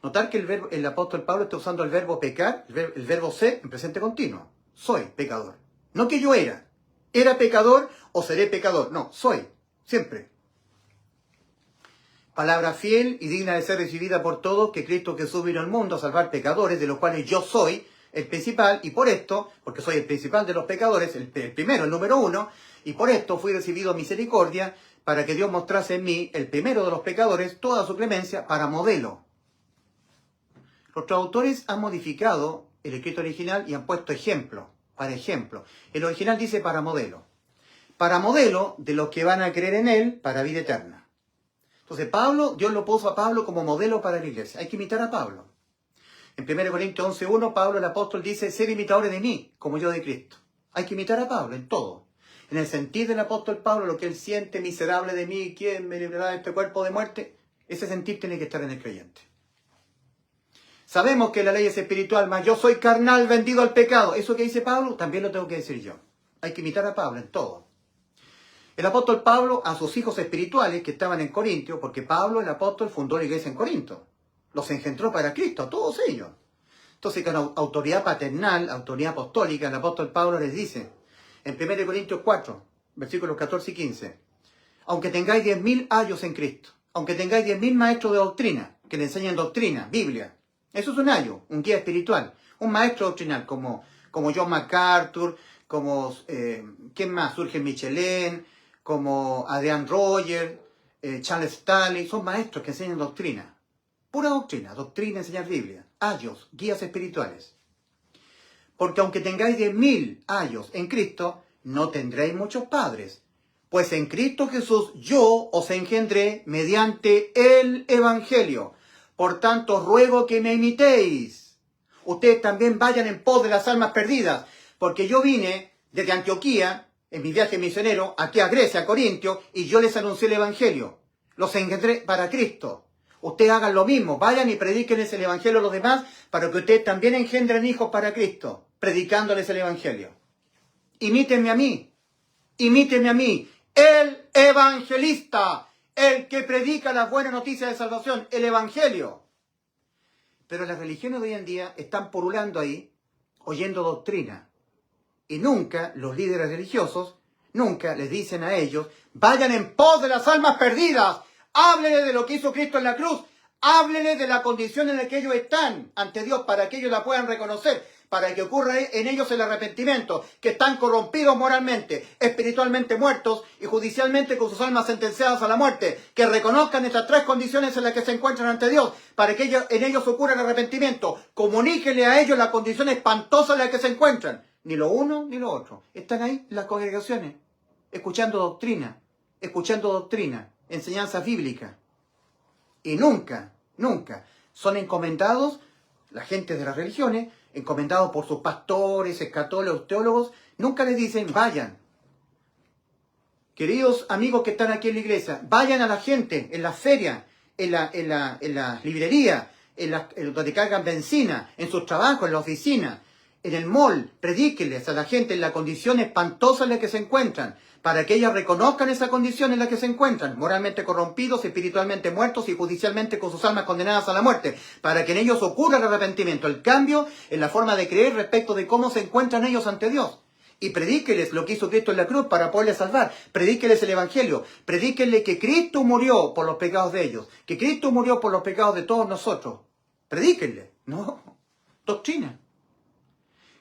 Notar que el apóstol Pablo está usando el verbo pecar, el verbo ser en presente continuo. Soy pecador. No que yo era pecador o seré pecador. No, soy, siempre. Palabra fiel y digna de ser recibida por todos, que Cristo Jesús vino al mundo a salvar pecadores, de los cuales yo soy el principal, y por esto, porque soy el principal de los pecadores, el primero, el número uno, y por esto fui recibido misericordia, para que Dios mostrase en mí, el primero de los pecadores, toda su clemencia para modelo. Los traductores han modificado el escrito original y han puesto ejemplo, para ejemplo. El original dice para modelo. Para modelo de los que van a creer en él para vida eterna. Entonces Dios lo puso a Pablo como modelo para la iglesia. Hay que imitar a Pablo. En 1 Corintios 11:1, Pablo el apóstol dice, ser imitadores de mí, como yo de Cristo. Hay que imitar a Pablo en todo. En el sentir del apóstol Pablo, lo que él siente, miserable de mí, ¿quién me librará de este cuerpo de muerte? Ese sentir tiene que estar en el creyente. Sabemos que la ley es espiritual, mas yo soy carnal, vendido al pecado. Eso que dice Pablo, también lo tengo que decir yo. Hay que imitar a Pablo en todo. El apóstol Pablo a sus hijos espirituales que estaban en Corintio, porque Pablo, el apóstol, fundó la iglesia en Corinto. Los engendró para Cristo, a todos ellos. Entonces, con autoridad paternal, autoridad apostólica, el apóstol Pablo les dice, en 1 Corintios 4, versículos 14 y 15, aunque tengáis 10.000 ayos en Cristo, aunque tengáis 10.000 maestros de doctrina, que le enseñan doctrina, Biblia, eso es un ayo, un guía espiritual, un maestro doctrinal, como John MacArthur, como, ¿quién más? Surge Michelin, como Adrian Rogers, Charles Stanley, son maestros que enseñan doctrina. Pura doctrina, enseñar Biblia, ayos, guías espirituales. Porque aunque tengáis 10.000 ayos en Cristo, no tendréis muchos padres. Pues en Cristo Jesús yo os engendré mediante el Evangelio. Por tanto, ruego que me imitéis. Ustedes también vayan en pos de las almas perdidas, porque yo vine desde Antioquía, en mi viaje misionero, aquí a Grecia, a Corintio, y yo les anuncié el Evangelio. Los engendré para Cristo. Ustedes hagan lo mismo, vayan y predíquenles el Evangelio a los demás, para que ustedes también engendren hijos para Cristo, predicándoles el Evangelio. Imítenme a mí, el evangelista, el que predica las buenas noticias de salvación, el Evangelio. Pero las religiones de hoy en día están pululando ahí, oyendo doctrina. Y nunca los líderes religiosos, nunca les dicen a ellos, vayan en pos de las almas perdidas, háblenle de lo que hizo Cristo en la cruz, háblenle de la condición en la que ellos están ante Dios para que ellos la puedan reconocer, para que ocurra en ellos el arrepentimiento, que están corrompidos moralmente, espiritualmente muertos y judicialmente con sus almas sentenciadas a la muerte, que reconozcan estas tres condiciones en las que se encuentran ante Dios, para que en ellos ocurra el arrepentimiento. Comuníquenle a ellos la condición espantosa en la que se encuentran. Ni lo uno ni lo otro. Están ahí las congregaciones, escuchando doctrina, enseñanzas bíblicas. Y nunca son encomendados, la gente de las religiones, encomendados por sus pastores, escatólogos, teólogos, nunca les dicen, vayan. Queridos amigos que están aquí en la iglesia, vayan a la gente, en las ferias, en la librería, donde cargan benzina, en sus trabajos, en la oficina, en el mall, predíquenles a la gente en la condición espantosa en la que se encuentran, para que ellas reconozcan esa condición en la que se encuentran, moralmente corrompidos, espiritualmente muertos y judicialmente con sus almas condenadas a la muerte, para que en ellos ocurra el arrepentimiento, el cambio en la forma de creer respecto de cómo se encuentran ellos ante Dios. Y predíqueles lo que hizo Cristo en la cruz para poderles salvar. Predíqueles el Evangelio. Predíqueles que Cristo murió por los pecados de ellos. Que Cristo murió por los pecados de todos nosotros. Predíquenle. No. Doctrina.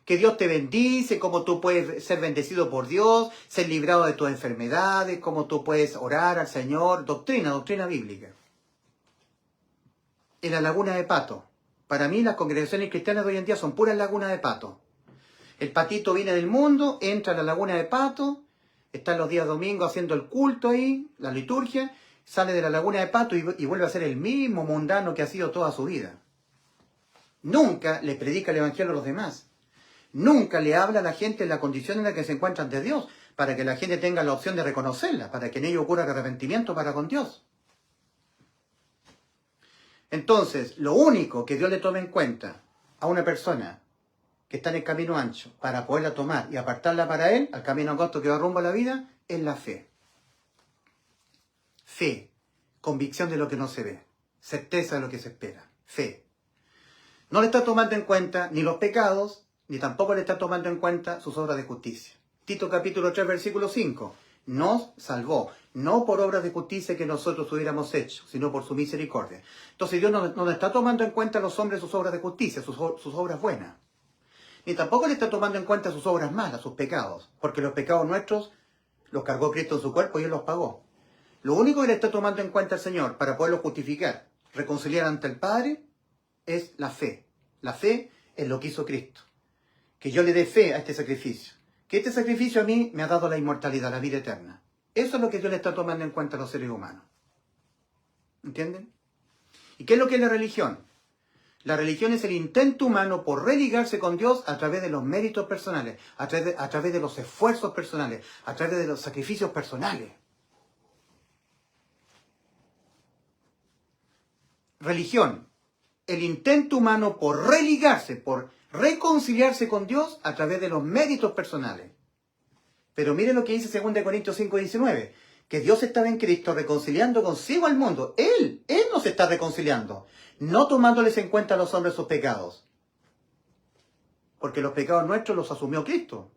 Que Dios te bendice, cómo tú puedes ser bendecido por Dios, ser librado de tus enfermedades, cómo tú puedes orar al Señor. Doctrina bíblica. En la laguna de Pato. Para mí las congregaciones cristianas de hoy en día son puras lagunas de Pato. El patito viene del mundo, entra a la laguna de Pato, está los días domingos haciendo el culto ahí, la liturgia, sale de la laguna de Pato y vuelve a ser el mismo mundano que ha sido toda su vida. Nunca le predica el Evangelio a los demás. Nunca le habla a la gente en la condición en la que se encuentran de Dios, para que la gente tenga la opción de reconocerla, para que en ello ocurra el arrepentimiento para con Dios. Entonces, lo único que Dios le tome en cuenta a una persona que está en el camino ancho, para poderla tomar y apartarla para Él, al camino angosto que va rumbo a la vida, es la fe. Fe, convicción de lo que no se ve, certeza de lo que se espera, fe. No le está tomando en cuenta ni los pecados, ni tampoco le está tomando en cuenta sus obras de justicia. Tito capítulo 3, versículo 5. Nos salvó, no por obras de justicia que nosotros hubiéramos hecho, sino por su misericordia. Entonces Dios no está tomando en cuenta a los hombres sus obras de justicia, sus obras buenas. Ni tampoco le está tomando en cuenta sus obras malas, sus pecados, porque los pecados nuestros los cargó Cristo en su cuerpo y Él los pagó. Lo único que le está tomando en cuenta al Señor para poderlo justificar, reconciliar ante el Padre, es la fe. La fe es lo que hizo Cristo. Que yo le dé fe a este sacrificio. Que este sacrificio a mí me ha dado la inmortalidad, la vida eterna. Eso es lo que Dios le está tomando en cuenta a los seres humanos. ¿Entienden? ¿Y qué es lo que es la religión? La religión es el intento humano por religarse con Dios a través de los méritos personales, a través de los esfuerzos personales, a través de los sacrificios personales. Religión, el intento humano por religarse, por reconciliarse con Dios a través de los méritos personales. Pero miren lo que dice 2 Corintios 5:19, que Dios estaba en Cristo reconciliando consigo al mundo. Él nos está reconciliando, no tomándoles en cuenta a los hombres sus pecados. Porque los pecados nuestros los asumió Cristo,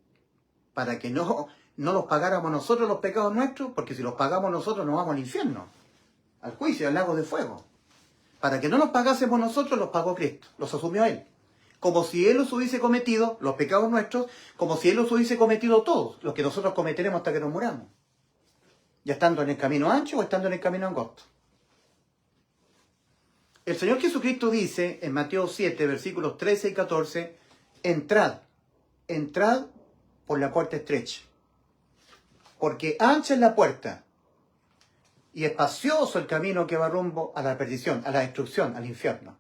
para que no los pagáramos nosotros los pecados nuestros, porque si los pagamos nosotros nos vamos al infierno, al juicio, al lago de fuego. Para que no los pagásemos nosotros, los pagó Cristo, los asumió Él. Como si Él los hubiese cometido, los pecados nuestros, como si Él los hubiese cometido todos, los que nosotros cometeremos hasta que nos muramos. Ya estando en el camino ancho o estando en el camino angosto. El Señor Jesucristo dice en Mateo 7, versículos 13 y 14, entrad por la puerta estrecha, porque ancha es la puerta y espacioso el camino que va rumbo a la perdición, a la destrucción, al infierno.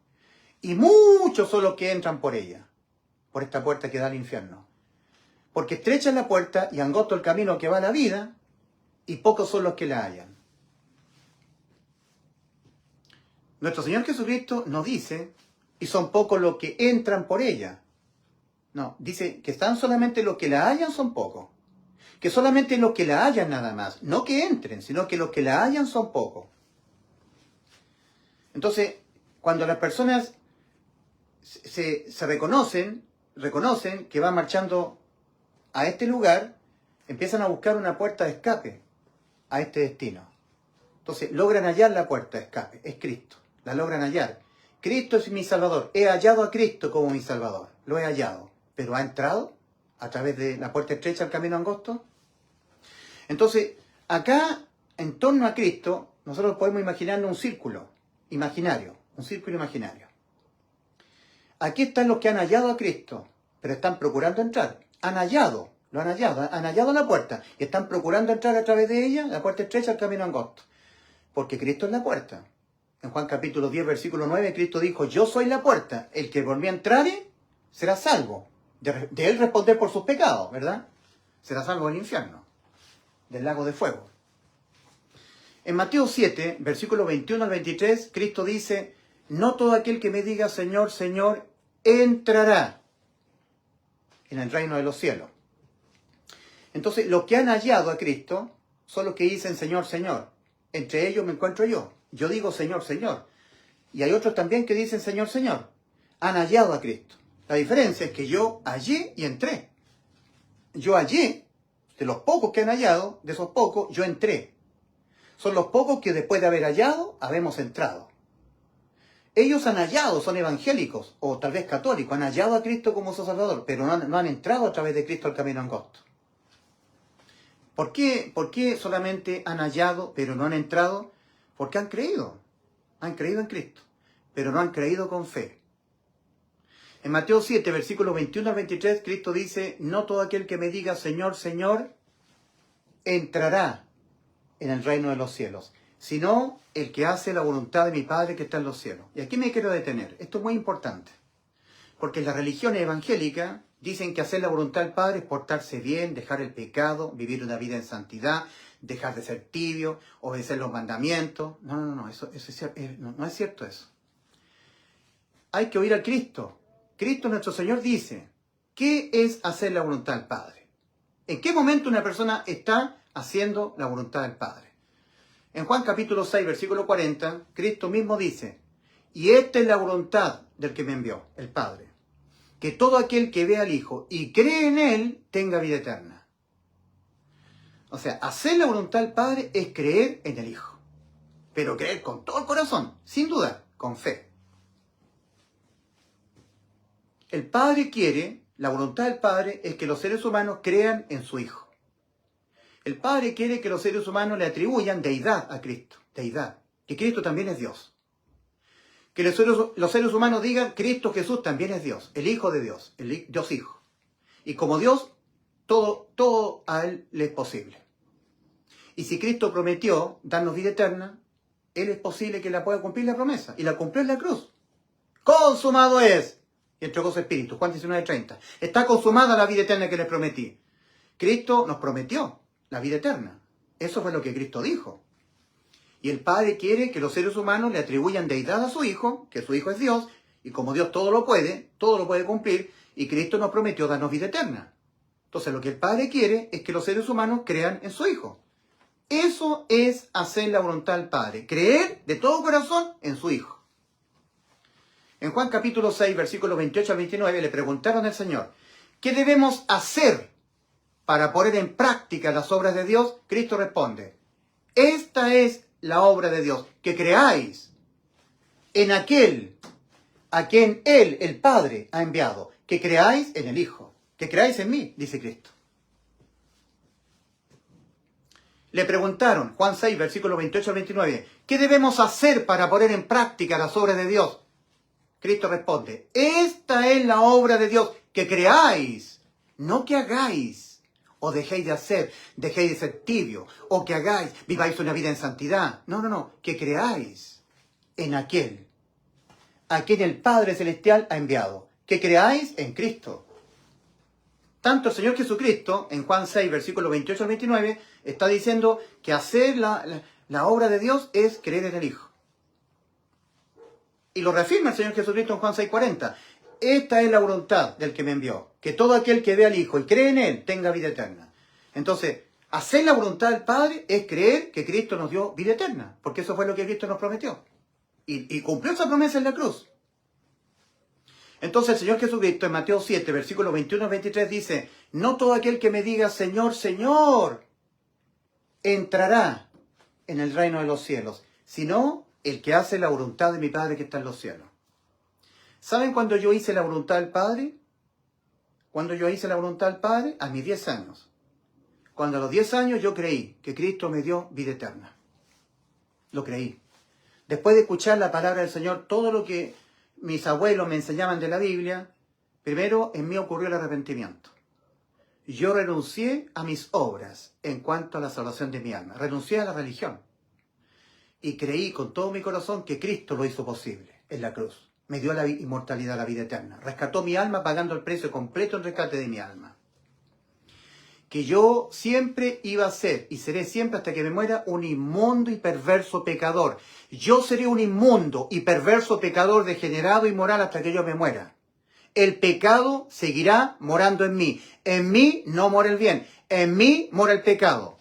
Y muchos son los que entran por ella, por esta puerta que da al infierno. Porque estrecha es la puerta y angosto el camino que va a la vida, y pocos son los que la hallan. Nuestro Señor Jesucristo nos dice, y son pocos los que entran por ella. No, dice que están solamente los que la hallan son pocos. Que solamente los que la hallan nada más. No que entren, sino que los que la hallan son pocos. Entonces, cuando las personas se reconocen que van marchando a este lugar, empiezan a buscar una puerta de escape a este destino. Entonces, logran hallar la puerta de escape, es Cristo. La logran hallar. Cristo es mi Salvador. He hallado a Cristo como mi Salvador. Lo he hallado. ¿Pero ha entrado a través de la puerta estrecha al camino angosto? Entonces, acá, en torno a Cristo, nosotros podemos imaginarnos un círculo imaginario. Un círculo imaginario. Aquí están los que han hallado a Cristo, pero están procurando entrar. Han hallado la puerta y están procurando entrar a través de ella, la puerta estrecha al camino angosto. Porque Cristo es la puerta. En Juan capítulo 10, versículo 9, Cristo dijo, yo soy la puerta, el que por mí entrare, será salvo de él responder por sus pecados, ¿verdad? Será salvo del infierno, del lago de fuego. En Mateo 7, versículos 21 al 23, Cristo dice, no todo aquel que me diga Señor, Señor, entrará en el reino de los cielos. Entonces, los que han hallado a Cristo son los que dicen Señor, Señor. Entre ellos me encuentro yo. Yo digo Señor, Señor. Y hay otros también que dicen Señor, Señor. Han hallado a Cristo. La diferencia es que yo hallé y entré. Yo hallé, de los pocos que han hallado, de esos pocos, yo entré. Son los pocos que después de haber hallado, habemos entrado. Ellos han hallado, son evangélicos, o tal vez católicos, han hallado a Cristo como su Salvador, pero no han entrado a través de Cristo al camino angosto. ¿Por qué solamente han hallado, pero no han entrado? Porque han creído en Cristo, pero no han creído con fe. En Mateo 7, versículos 21 al 23, Cristo dice, no todo aquel que me diga Señor, Señor, entrará en el reino de los cielos, sino el que hace la voluntad de mi Padre que está en los cielos. Y aquí me quiero detener. Esto es muy importante, porque las religiones evangélicas dicen que hacer la voluntad del Padre es portarse bien, dejar el pecado, vivir una vida en santidad, dejar de ser tibio, obedecer los mandamientos. No, eso no es cierto eso. Hay que oír a Cristo. Cristo nuestro Señor dice, ¿qué es hacer la voluntad del Padre? ¿En qué momento una persona está haciendo la voluntad del Padre? En Juan capítulo 6, versículo 40, Cristo mismo dice, y esta es la voluntad del que me envió, el Padre, que todo aquel que ve al Hijo y cree en Él tenga vida eterna. O sea, hacer la voluntad del Padre es creer en el Hijo, pero creer con todo el corazón, sin duda, con fe. El Padre quiere, la voluntad del Padre es que los seres humanos crean en su Hijo. El Padre quiere que los seres humanos le atribuyan deidad a Cristo, deidad, que Cristo también es Dios. Que los seres humanos digan, Cristo Jesús también es Dios, el Hijo de Dios, el Dios Hijo. Y como Dios, todo a Él le es posible. Y si Cristo prometió darnos vida eterna, Él es posible que la pueda cumplir la promesa. Y la cumplió en la cruz. ¡Consumado es! Y entregó su espíritu. Juan 19:30. Está consumada la vida eterna que les prometí. Cristo nos prometió la vida eterna. Eso fue lo que Cristo dijo. Y el Padre quiere que los seres humanos le atribuyan deidad a su Hijo, que su Hijo es Dios, y como Dios todo lo puede cumplir, y Cristo nos prometió darnos vida eterna. Entonces lo que el Padre quiere es que los seres humanos crean en su Hijo. Eso es hacer la voluntad del Padre, creer de todo corazón en su Hijo. En Juan capítulo 6, versículos 28 al 29, le preguntaron al Señor, ¿qué debemos hacer para poner en práctica las obras de Dios? Cristo responde, esta es la obra de Dios, que creáis en aquel a quien Él, el Padre, ha enviado, que creáis en el Hijo, que creáis en mí, dice Cristo. Le preguntaron, Juan 6, versículos 28 al 29, ¿qué debemos hacer para poner en práctica las obras de Dios? Cristo responde, esta es la obra de Dios, que creáis, no que hagáis, o dejéis de hacer, dejéis de ser tibio, o que hagáis, viváis una vida en santidad. No, que creáis en aquel a quien el Padre Celestial ha enviado, que creáis en Cristo. Tanto el Señor Jesucristo, en Juan 6, versículos 28 al 29, está diciendo que hacer la obra de Dios es creer en el Hijo. Y lo reafirma el Señor Jesucristo en Juan 6:40. Esta es la voluntad del que me envió, que todo aquel que ve al Hijo y cree en Él tenga vida eterna. Entonces, hacer la voluntad del Padre es creer que Cristo nos dio vida eterna, porque eso fue lo que Cristo nos prometió. Y cumplió esa promesa en la cruz. Entonces el Señor Jesucristo en Mateo 7, versículos 21 al 23 dice, no todo aquel que me diga Señor, Señor, entrará en el reino de los cielos, sino el que hace la voluntad de mi Padre que está en los cielos. ¿Saben cuándo yo hice la voluntad del Padre? Cuando yo hice la voluntad del Padre, a mis 10 años. Cuando a los 10 años yo creí que Cristo me dio vida eterna. Lo creí. Después de escuchar la palabra del Señor, todo lo que mis abuelos me enseñaban de la Biblia, primero en mí ocurrió el arrepentimiento. Yo renuncié a mis obras en cuanto a la salvación de mi alma. Renuncié a la religión. Y creí con todo mi corazón que Cristo lo hizo posible en la cruz. me dio la inmortalidad, la vida eterna. Rescató mi alma pagando el precio completo en rescate de mi alma. Que yo siempre iba a ser y seré siempre hasta que me muera un inmundo y perverso pecador. Yo seré un inmundo y perverso pecador degenerado y moral hasta que yo me muera. El pecado seguirá morando en mí. En mí no mora el bien. En mí mora el pecado.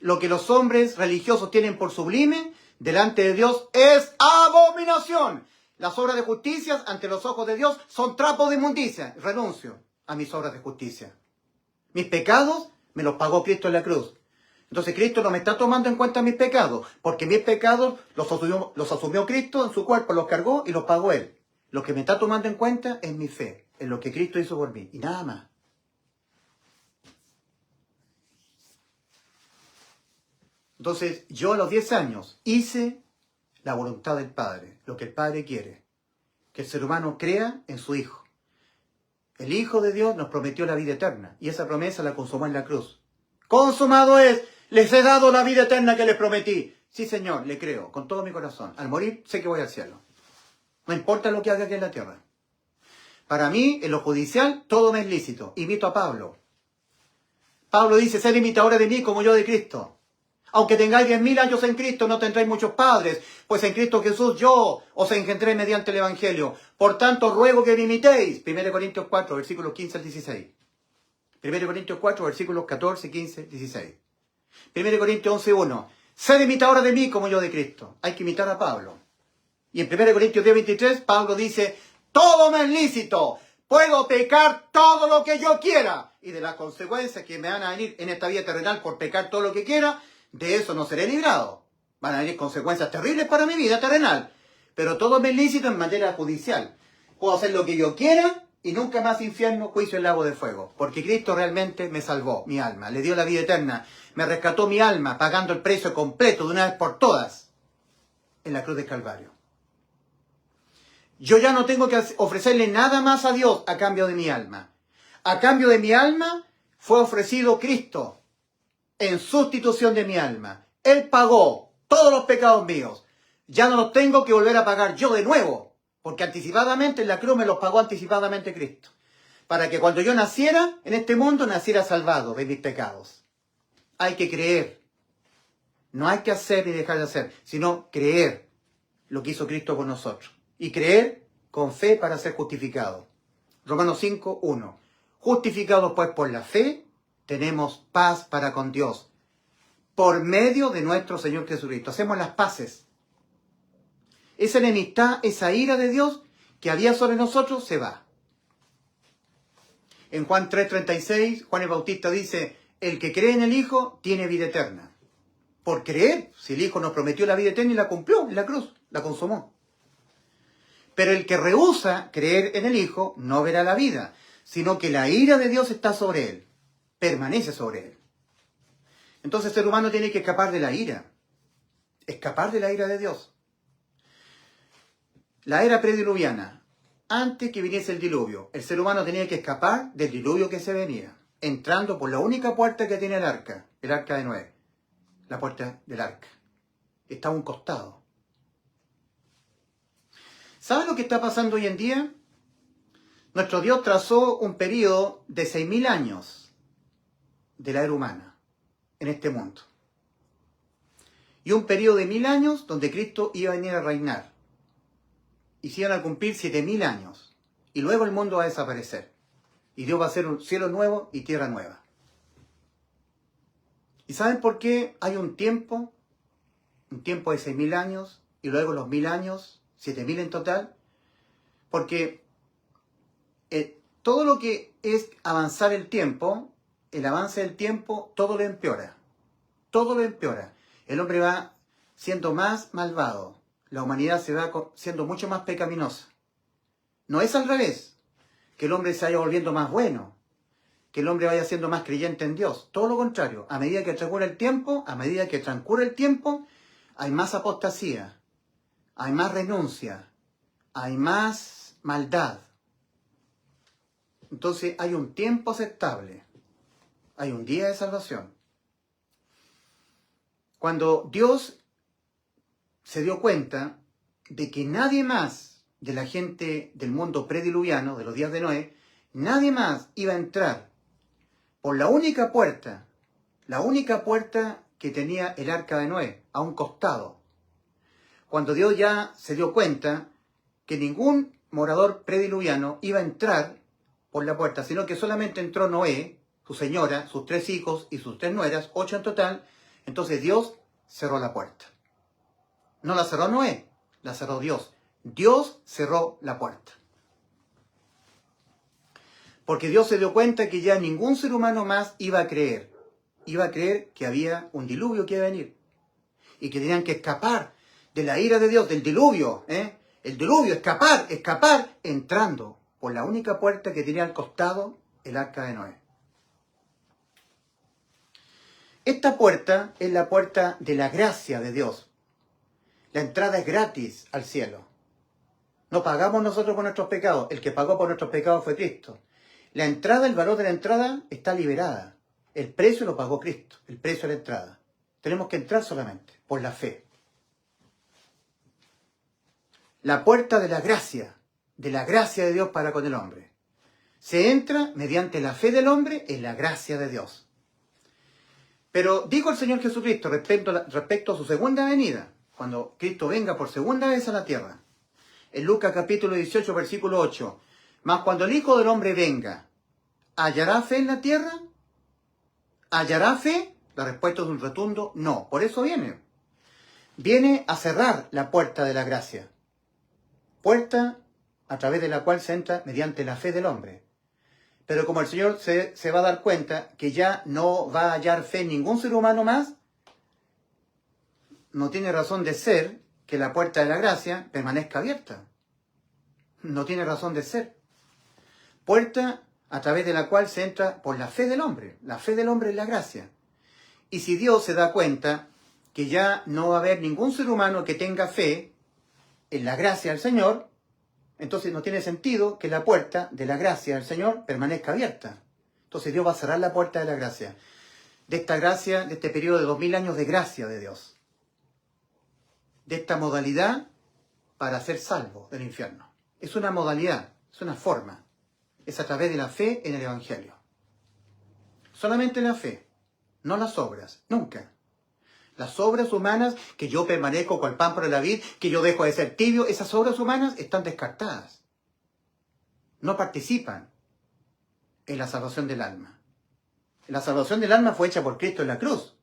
Lo que los hombres religiosos tienen por sublime, delante de Dios, es abominación. Las obras de justicia ante los ojos de Dios son trapos de inmundicia. Renuncio a mis obras de justicia. Mis pecados me los pagó Cristo en la cruz. Entonces Cristo no me está tomando en cuenta mis pecados, porque mis pecados los asumió Cristo en su cuerpo, los cargó y los pagó Él. Lo que me está tomando en cuenta es mi fe, en lo que Cristo hizo por mí, y nada más. Entonces, yo a los 10 años hice la voluntad del Padre, lo que el Padre quiere, que el ser humano crea en su Hijo. El Hijo de Dios nos prometió la vida eterna, y esa promesa la consumó en la cruz. ¡Consumado es! ¡Les he dado la vida eterna que les prometí! Sí, Señor, le creo, con todo mi corazón. Al morir, sé que voy al cielo. No importa lo que haga aquí en la tierra. Para mí, en lo judicial, todo me es lícito. Imito a Pablo. Pablo dice, sed imitadores de mí como yo de Cristo. Aunque tengáis 10.000 años en Cristo, no tendréis muchos padres, pues en Cristo Jesús yo os engendré mediante el Evangelio. Por tanto, ruego que me imitéis. 1 Corintios 4, versículos 15 al 16. 1 Corintios 4, versículos 14, 15, 16. 1 Corintios 11, 1. Sed imitadores de mí como yo de Cristo. Hay que imitar a Pablo. Y en 1 Corintios 10, 23, Pablo dice, todo me es lícito, puedo pecar todo lo que yo quiera. Y de las consecuencias que me van a venir en esta vida terrenal por pecar todo lo que quiera, de eso no seré librado. Van a venir consecuencias terribles para mi vida terrenal. Pero todo me es lícito en materia judicial. Puedo hacer lo que yo quiera y nunca más infierno, juicio en lago de fuego. Porque Cristo realmente me salvó mi alma, le dio la vida eterna, me rescató mi alma pagando el precio completo de una vez por todas en la cruz del Calvario. Yo ya no tengo que ofrecerle nada más a Dios a cambio de mi alma. A cambio de mi alma fue ofrecido Cristo en sustitución de mi alma. Él pagó todos los pecados míos. Ya no los tengo que volver a pagar yo de nuevo, porque anticipadamente en la cruz me los pagó anticipadamente Cristo. Para que cuando yo naciera en este mundo, naciera salvado de mis pecados. Hay que creer. No hay que hacer ni dejar de hacer, sino creer lo que hizo Cristo por nosotros. Y creer con fe para ser justificado. Romanos 5, 1. Justificados pues por la fe, tenemos paz para con Dios, por medio de nuestro Señor Jesucristo. Hacemos las paces. Esa enemistad, esa ira de Dios que había sobre nosotros, se va. En Juan 3:36, Juan el Bautista dice, el que cree en el Hijo tiene vida eterna. Por creer, si el Hijo nos prometió la vida eterna y la cumplió en la cruz, la consumó. Pero el que rehúsa creer en el Hijo no verá la vida, sino que la ira de Dios está sobre él, permanece sobre él. Entonces el ser humano tiene que escapar de la ira de Dios. La era prediluviana, antes que viniese el diluvio, el ser humano tenía que escapar del diluvio que se venía, entrando por la única puerta que tiene el arca de Noé, la puerta del arca. Está a un costado. ¿Saben lo que está pasando hoy en día? Nuestro Dios trazó un periodo de 6.000 años de la era humana en este mundo. Y un periodo de 1.000 años donde Cristo iba a venir a reinar. Y se iban a cumplir 7.000 años. Y luego el mundo va a desaparecer. Y Dios va a hacer un cielo nuevo y tierra nueva. ¿Y saben por qué hay un tiempo? Un tiempo de 6.000 años y luego los 1.000 años, 7.000 en total. Porque todo lo que es avanzar el tiempo, el avance del tiempo, todo lo empeora. Todo lo empeora. El hombre va siendo más malvado. La humanidad se va siendo mucho más pecaminosa. No es al revés, que el hombre se vaya volviendo más bueno, que el hombre vaya siendo más creyente en Dios. Todo lo contrario, a medida que transcurre el tiempo, hay más apostasía, hay más renuncia, hay más maldad. Entonces hay un tiempo aceptable, hay un día de salvación. Cuando Dios se dio cuenta de que nadie más de la gente del mundo prediluviano, de los días de Noé, nadie más iba a entrar por la única puerta que tenía el arca de Noé, a un costado. Cuando Dios ya se dio cuenta que ningún morador prediluviano iba a entrar por la puerta, sino que solamente entró Noé, su señora, sus 3 hijos y sus 3 nueras, 8 en total, entonces Dios cerró la puerta. No la cerró Noé, la cerró Dios. Dios cerró la puerta. Porque Dios se dio cuenta que ya ningún ser humano más iba a creer. Iba a creer que había un diluvio que iba a venir. Y que tenían que escapar de la ira de Dios, del diluvio. El diluvio, escapar, entrando por la única puerta que tenía al costado el arca de Noé. Esta puerta es la puerta de la gracia de Dios. La entrada es gratis al cielo. No pagamos nosotros por nuestros pecados. El que pagó por nuestros pecados fue Cristo. La entrada, el valor de la entrada está liberada. El precio lo pagó Cristo. El precio de la entrada. Tenemos que entrar solamente por la fe. La puerta de la gracia de Dios para con el hombre. Se entra mediante la fe del hombre en la gracia de Dios. Pero dijo el Señor Jesucristo respecto a su segunda venida, cuando Cristo venga por segunda vez a la tierra. En Lucas capítulo 18, versículo 8. Mas cuando el Hijo del Hombre venga, ¿hallará fe en la tierra? ¿Hallará fe? La respuesta es un rotundo no. Por eso viene. Viene a cerrar la puerta de la gracia. Puerta a través de la cual se entra mediante la fe del hombre. Pero como el Señor se va a dar cuenta que ya no va a hallar fe en ningún ser humano más, no tiene razón de ser que la puerta de la gracia permanezca abierta. No tiene razón de ser. Puerta a través de la cual se entra por la fe del hombre. La fe del hombre es la gracia. Y si Dios se da cuenta que ya no va a haber ningún ser humano que tenga fe en la gracia del Señor, entonces no tiene sentido que la puerta de la gracia del Señor permanezca abierta. Entonces Dios va a cerrar la puerta de la gracia. De esta gracia, de este periodo de 2000 años de gracia de Dios. De esta modalidad para ser salvo del infierno. Es una modalidad, es una forma. Es a través de la fe en el Evangelio. Solamente la fe, no las obras, nunca. Las obras humanas, que yo permanezco cual pan para la vid, que yo dejo de ser tibio, esas obras humanas están descartadas. No participan en la salvación del alma. La salvación del alma fue hecha por Cristo en la cruz.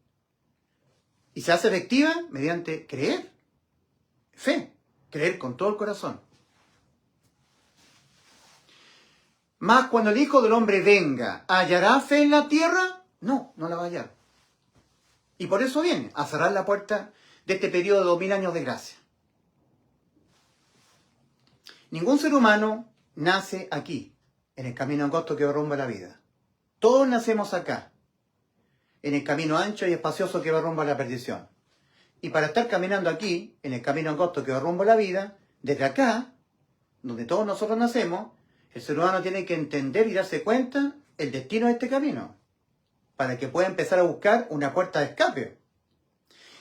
Y se hace efectiva mediante creer. Fe. Creer con todo el corazón. Mas cuando el Hijo del Hombre venga, ¿hallará fe en la tierra? No, no la va a hallar. Y por eso viene a cerrar la puerta de este periodo de 2000 años de gracia. Ningún ser humano nace aquí, en el camino angosto que va rumbo a la vida. Todos nacemos acá, en el camino ancho y espacioso que va rumbo a la perdición. Y para estar caminando aquí, en el camino angosto que va rumbo a la vida, desde acá, donde todos nosotros nacemos, el ser humano tiene que entender y darse cuenta el destino de este camino, para que pueda empezar a buscar una puerta de escape.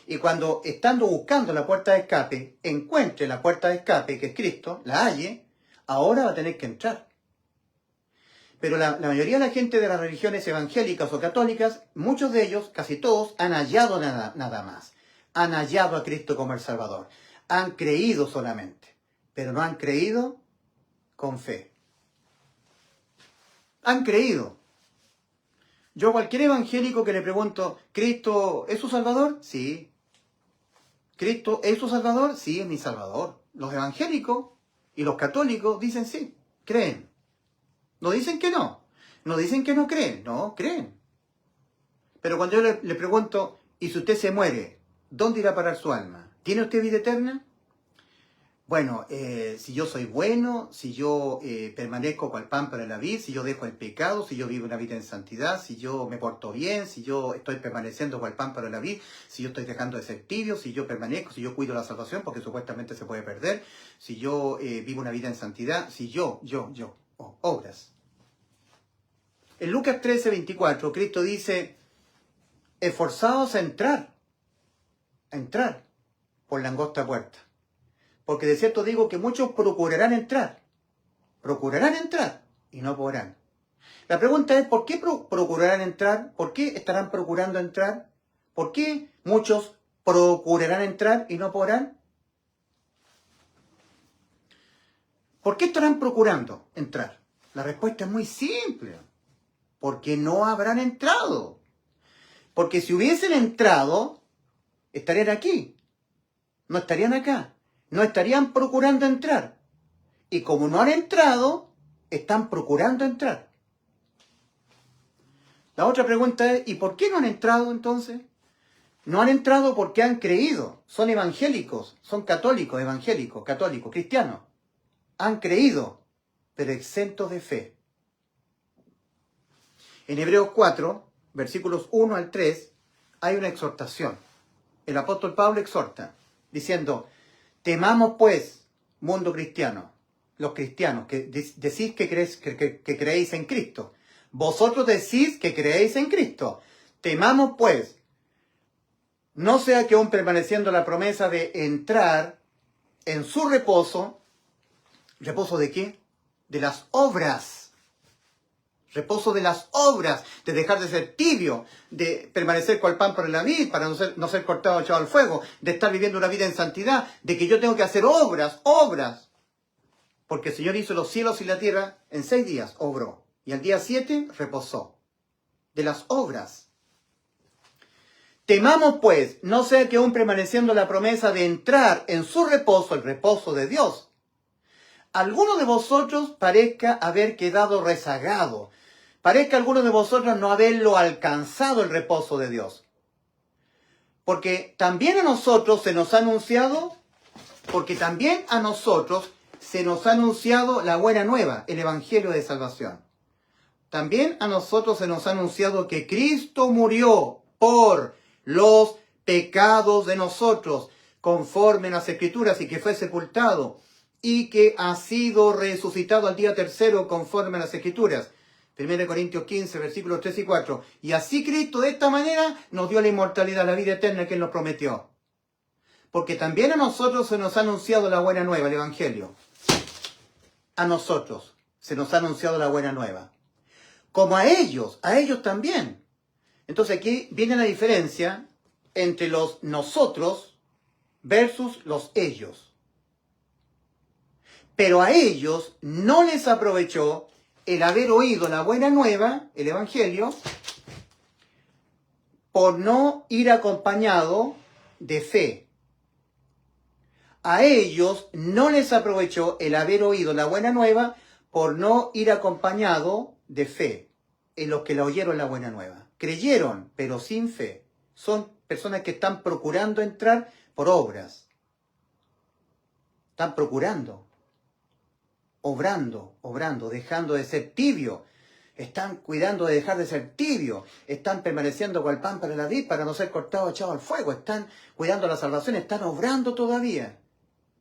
Y cuando, estando buscando la puerta de escape, encuentre la puerta de escape, que es Cristo, la halle, ahora va a tener que entrar. Pero la mayoría de la gente de las religiones evangélicas o católicas, muchos de ellos, casi todos, han hallado nada más. Han hallado a Cristo como el Salvador. Han creído solamente, pero no han creído con fe. Han creído. Yo a cualquier evangélico que le pregunto, ¿Cristo es su Salvador? Sí. ¿Cristo es su Salvador? Sí, es mi Salvador. Los evangélicos y los católicos dicen sí, creen. No dicen que no. No dicen que no creen. No, creen. Pero cuando yo le pregunto, ¿y si usted se muere, dónde irá a parar su alma? ¿Tiene usted vida eterna? Bueno, si yo soy bueno, si yo permanezco cual pan para la vid, si yo dejo el pecado, si yo vivo una vida en santidad, si yo me porto bien, si yo estoy permaneciendo cual pan para la vid, si yo estoy dejando de ser tibio, si yo permanezco, si yo cuido la salvación, porque supuestamente se puede perder, si yo vivo una vida en santidad, si obras. En Lucas 13, 24, Cristo dice, esforzaos a entrar por la angosta puerta. porque de cierto digo que muchos procurarán entrar y no podrán. La pregunta es, ¿por qué procurarán entrar? ¿Por qué estarán procurando entrar? ¿Por qué muchos procurarán entrar y no podrán? ¿Por qué estarán procurando entrar? La respuesta es muy simple. Porque no habrán entrado. Porque si hubiesen entrado, estarían aquí. No estarían acá. No estarían procurando entrar. Y como no han entrado, están procurando entrar. La otra pregunta es, ¿y por qué no han entrado entonces? No han entrado porque han creído. Son evangélicos, son católicos, evangélicos, católicos, cristianos. Han creído, pero exentos de fe. En Hebreos 4, versículos 1 al 3, hay una exhortación. El apóstol Pablo exhorta, diciendo, temamos pues, mundo cristiano, los cristianos, que decís que creéis en Cristo. Vosotros decís que creéis en Cristo. Temamos pues, no sea que aún permaneciendo la promesa de entrar en su reposo, ¿reposo de qué? De las obras. Reposo de las obras, de dejar de ser tibio, de permanecer cual pan por la vid, para no ser cortado, echado al fuego, de estar viviendo una vida en santidad, de que yo tengo que hacer obras. Porque el Señor hizo los cielos y la tierra en 6 días, obró. Y al día 7 reposó. De las obras. Temamos pues, no sea que aún permaneciendo la promesa de entrar en su reposo, el reposo de Dios, alguno de vosotros parezca haber quedado rezagado, parezca alguno de vosotros no haberlo alcanzado el reposo de Dios. Porque también a nosotros se nos ha anunciado, la buena nueva, el Evangelio de salvación. También a nosotros se nos ha anunciado que Cristo murió por los pecados de nosotros, conforme a las Escrituras, y que fue sepultado, y que ha sido resucitado al día tercero, conforme a las Escrituras. 1 Corintios 15, versículos 3 y 4. Y así Cristo de esta manera nos dio la inmortalidad, la vida eterna que Él nos prometió. Porque también a nosotros se nos ha anunciado la buena nueva, el Evangelio. A nosotros se nos ha anunciado la buena nueva. Como a ellos también. Entonces aquí viene la diferencia entre los nosotros versus los ellos. Pero a ellos no les aprovechó el haber oído la buena nueva, el Evangelio, por no ir acompañado de fe. A ellos no les aprovechó el haber oído la buena nueva por no ir acompañado de fe en los que la oyeron la buena nueva. Creyeron, pero sin fe. Son personas que están procurando entrar por obras. Están procurando, obrando, dejando de ser tibio. Están cuidando de dejar de ser tibio. Están permaneciendo cual pan para la vid, para no ser cortado, echado al fuego. Están cuidando la salvación, están obrando todavía.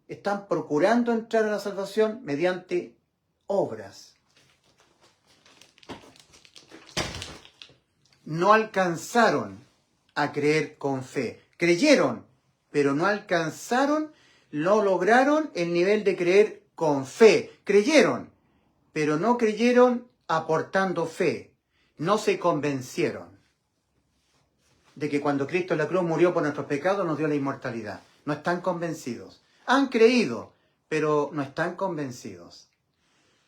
Están procurando entrar a la salvación mediante obras. No alcanzaron a creer con fe. Creyeron, pero no alcanzaron, no lograron el nivel de creer con fe. Creyeron, pero no creyeron aportando fe. No se convencieron de que cuando Cristo en la cruz murió por nuestros pecados nos dio la inmortalidad. No están convencidos. Han creído, pero no están convencidos.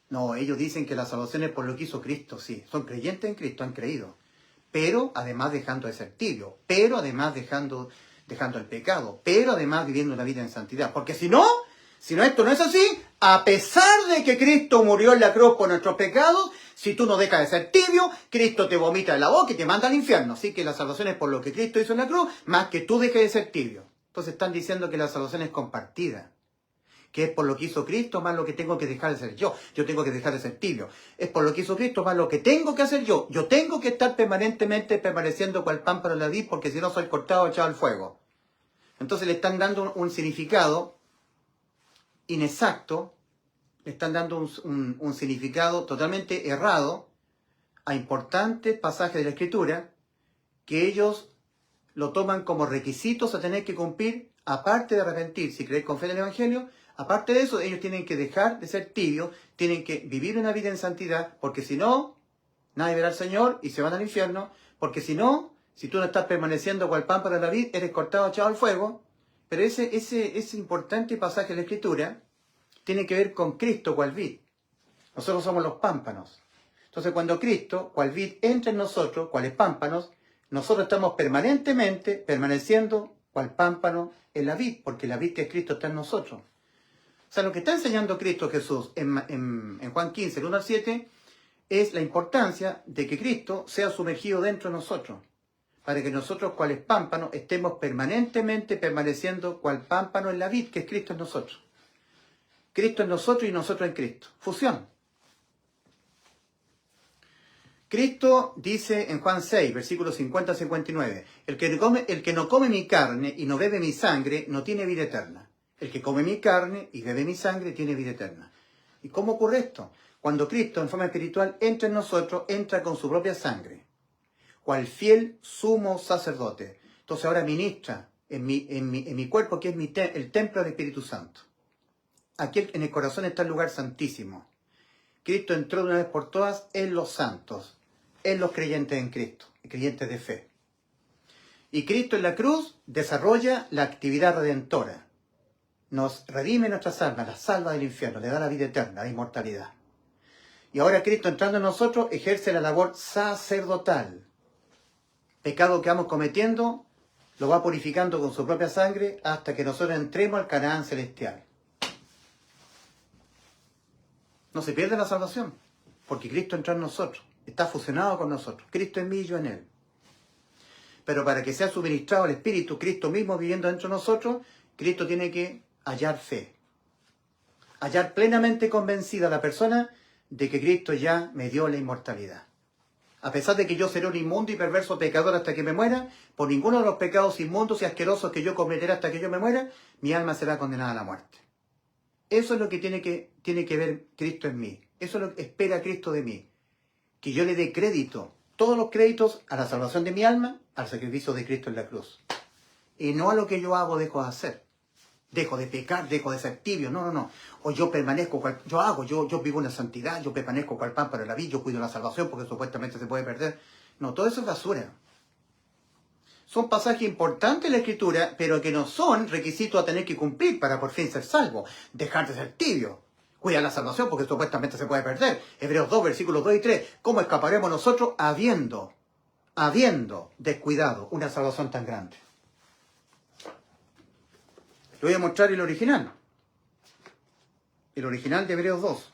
No, ellos dicen que la salvación es por lo que hizo Cristo, sí. Son creyentes en Cristo, han creído. Pero además dejando de ser tibio, pero además dejando el pecado, pero además viviendo una vida en santidad. Porque si no esto no es así, a pesar de que Cristo murió en la cruz por nuestros pecados, si tú no dejas de ser tibio, Cristo te vomita en la boca y te manda al infierno. Así que la salvación es por lo que Cristo hizo en la cruz, más que tú dejes de ser tibio. Entonces están diciendo que la salvación es compartida. Que es por lo que hizo Cristo más lo que tengo que dejar de ser yo. Yo tengo que dejar de ser tibio. Es por lo que hizo Cristo más lo que tengo que hacer yo. Yo tengo que estar permaneciendo cual pan para la vid, porque si no soy cortado, echado al fuego. Entonces le están dando un significado inexacto, le están dando un significado totalmente errado a importantes pasajes de la Escritura que ellos lo toman como requisitos a tener que cumplir, aparte de arrepentir, si creéis con fe en el Evangelio, Aparte de eso, ellos tienen que dejar de ser tibios, tienen que vivir una vida en santidad, porque si no, nadie verá al Señor y se van al infierno, porque si no, si tú no estás permaneciendo cual pámpano de la vid, eres cortado, echado al fuego. Pero ese importante pasaje de la Escritura tiene que ver con Cristo cual vid. Nosotros somos los pámpanos. Entonces cuando Cristo, cual vid, entra en nosotros, cuales pámpanos, nosotros estamos permanentemente permaneciendo cual pámpano en la vid, porque la vid que es Cristo está en nosotros. O sea, lo que está enseñando Cristo Jesús en Juan 15, el 1 al 7, es la importancia de que Cristo sea sumergido dentro de nosotros, para que nosotros, cuales pámpanos, estemos permanentemente permaneciendo cual pámpano en la vid, que es Cristo en nosotros. Cristo en nosotros y nosotros en Cristo. Fusión. Cristo dice en Juan 6, versículos 50 a 59, el que no come mi carne y no bebe mi sangre no tiene vida eterna. El que come mi carne y bebe mi sangre tiene vida eterna. ¿Y cómo ocurre esto? Cuando Cristo en forma espiritual entra en nosotros, entra con su propia sangre, cual fiel sumo sacerdote. Entonces ahora ministra en mi cuerpo, que es el templo del Espíritu Santo. Aquí en el corazón está el lugar santísimo. Cristo entró de una vez por todas en los santos, en los creyentes en Cristo, creyentes de fe. Y Cristo en la cruz desarrolla la actividad redentora. Nos redime nuestras almas, las salva del infierno, le da la vida eterna, la inmortalidad. Y ahora Cristo entrando en nosotros ejerce la labor sacerdotal. Pecado que vamos cometiendo lo va purificando con su propia sangre hasta que nosotros entremos al Canaán celestial. No se pierde la salvación, porque Cristo entra en nosotros, está fusionado con nosotros. Cristo en mí y yo en Él. Pero para que sea suministrado el Espíritu, Cristo mismo viviendo dentro de nosotros, Cristo tiene que hallar fe. Hallar plenamente convencida a la persona de que Cristo ya me dio la inmortalidad. A pesar de que yo seré un inmundo y perverso pecador hasta que me muera, por ninguno de los pecados inmundos y asquerosos que yo cometeré hasta que yo me muera, mi alma será condenada a la muerte. Eso es lo que tiene que ver Cristo en mí. Eso es lo que espera Cristo de mí. Que yo le dé crédito, todos los créditos a la salvación de mi alma, al sacrificio de Cristo en la cruz. Y no a lo que yo hago, dejo de hacer. Dejo de pecar, dejo de ser tibio. No. O yo permanezco, yo vivo en la santidad, yo permanezco cual pan para la vida, yo cuido la salvación porque supuestamente se puede perder. No, todo eso es basura. Son pasajes importantes en la Escritura, pero que no son requisitos a tener que cumplir para por fin ser salvo. Dejar de ser tibio. Cuida la salvación porque supuestamente se puede perder. Hebreos 2, versículos 2 y 3. ¿Cómo escaparemos nosotros habiendo descuidado una salvación tan grande? Le voy a mostrar el original. El original de Hebreos 2.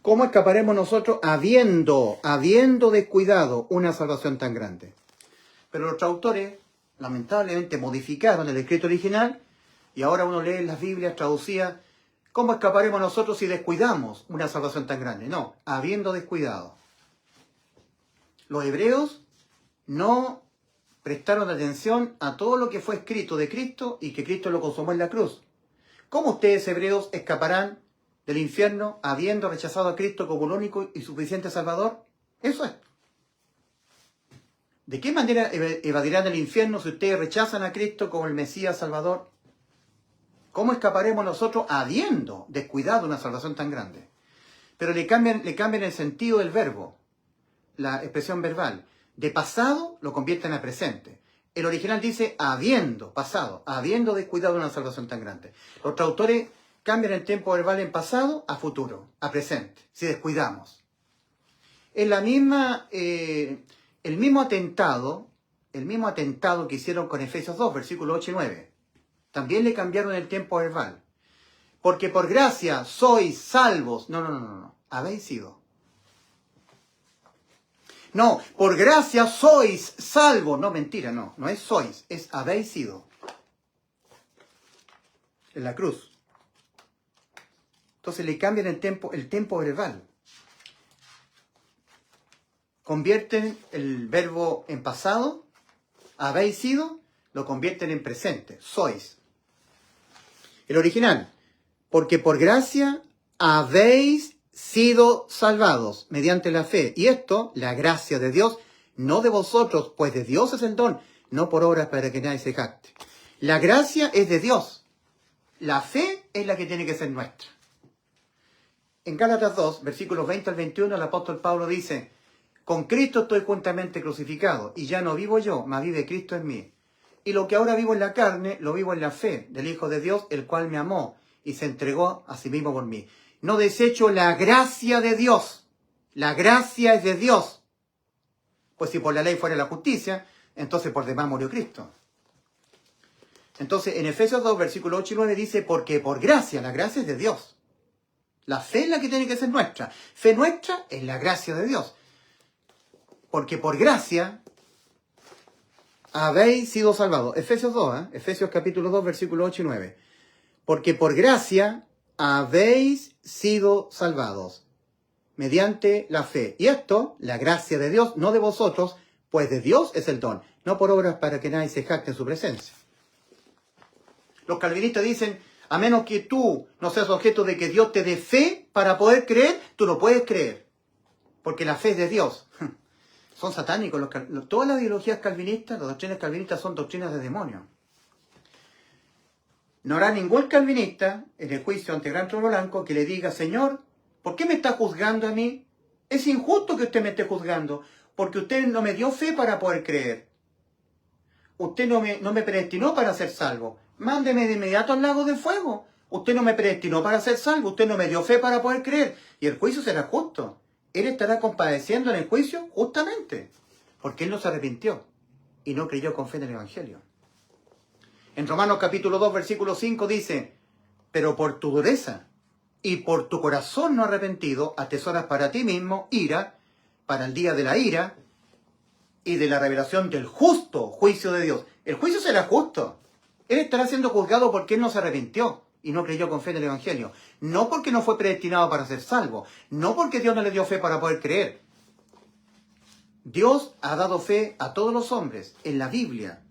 ¿Cómo escaparemos nosotros habiendo descuidado una salvación tan grande? Pero los traductores, lamentablemente, modificaron el escrito original y ahora uno lee en las Biblias traducidas, ¿cómo escaparemos nosotros si descuidamos una salvación tan grande? No, habiendo descuidado. Los hebreos no prestaron atención a todo lo que fue escrito de Cristo y que Cristo lo consumó en la cruz. ¿Cómo ustedes, hebreos, escaparán del infierno habiendo rechazado a Cristo como el único y suficiente Salvador? Eso es. ¿De qué manera evadirán el infierno si ustedes rechazan a Cristo como el Mesías Salvador? ¿Cómo escaparemos nosotros habiendo descuidado una salvación tan grande? Pero le cambian el sentido del verbo, la expresión verbal. De pasado lo convierten a presente. El original dice habiendo descuidado una salvación tan grande. Los traductores cambian el tiempo verbal en pasado a futuro, a presente, si descuidamos. Es el mismo atentado que hicieron con Efesios 2, versículos 8 y 9. También le cambiaron el tiempo verbal. Porque por gracia sois salvos. No. Habéis sido. No, por gracia sois salvos. No, mentira, no es sois, es habéis sido. En la cruz. Entonces le cambian el tiempo verbal. Convierten el verbo en pasado, habéis sido, lo convierten en presente, sois. El original, porque por gracia habéis sido salvados mediante la fe. Y esto, la gracia de Dios, no de vosotros, pues de Dios es el don, no por obras para que nadie se jacte. La gracia es de Dios. La fe es la que tiene que ser nuestra. En Gálatas 2, versículos 20 al 21, el apóstol Pablo dice: con Cristo estoy juntamente crucificado, y ya no vivo yo, mas vive Cristo en mí. Y lo que ahora vivo en la carne, lo vivo en la fe del Hijo de Dios, el cual me amó y se entregó a sí mismo por mí. No desecho la gracia de Dios. La gracia es de Dios. Pues si por la ley fuera la justicia, entonces por demás murió Cristo. Entonces en Efesios 2, versículos 8 y 9 dice: porque por gracia, la gracia es de Dios. La fe es la que tiene que ser nuestra. Fe nuestra es la gracia de Dios. Porque por gracia habéis sido salvados. Efesios 2, Efesios capítulo 2, versículos 8 y 9. Porque por gracia habéis sido salvados, mediante la fe. Y esto, la gracia de Dios, no de vosotros, pues de Dios es el don, no por obras para que nadie se jacte en su presencia. Los calvinistas dicen: a menos que tú no seas objeto de que Dios te dé fe para poder creer, tú no puedes creer. Porque la fe es de Dios. Son satánicos. Todas las ideologías calvinistas, las doctrinas calvinistas son doctrinas de demonios. No habrá ningún calvinista en el juicio ante el gran trono blanco que le diga: Señor, ¿por qué me está juzgando a mí? Es injusto que usted me esté juzgando, porque usted no me dio fe para poder creer. Usted no me predestinó para ser salvo. Mándeme de inmediato al lago de fuego. Usted no me predestinó para ser salvo. Usted no me dio fe para poder creer. Y el juicio será justo. Él estará compadeciendo en el juicio justamente, porque él no se arrepintió y no creyó con fe en el Evangelio. En Romanos capítulo 2, versículo 5 dice: pero por tu dureza y por tu corazón no arrepentido, atesoras para ti mismo ira, para el día de la ira y de la revelación del justo juicio de Dios. El juicio será justo. Él estará siendo juzgado porque él no se arrepintió y no creyó con fe en el Evangelio. No porque no fue predestinado para ser salvo. No porque Dios no le dio fe para poder creer. Dios ha dado fe a todos los hombres en la Biblia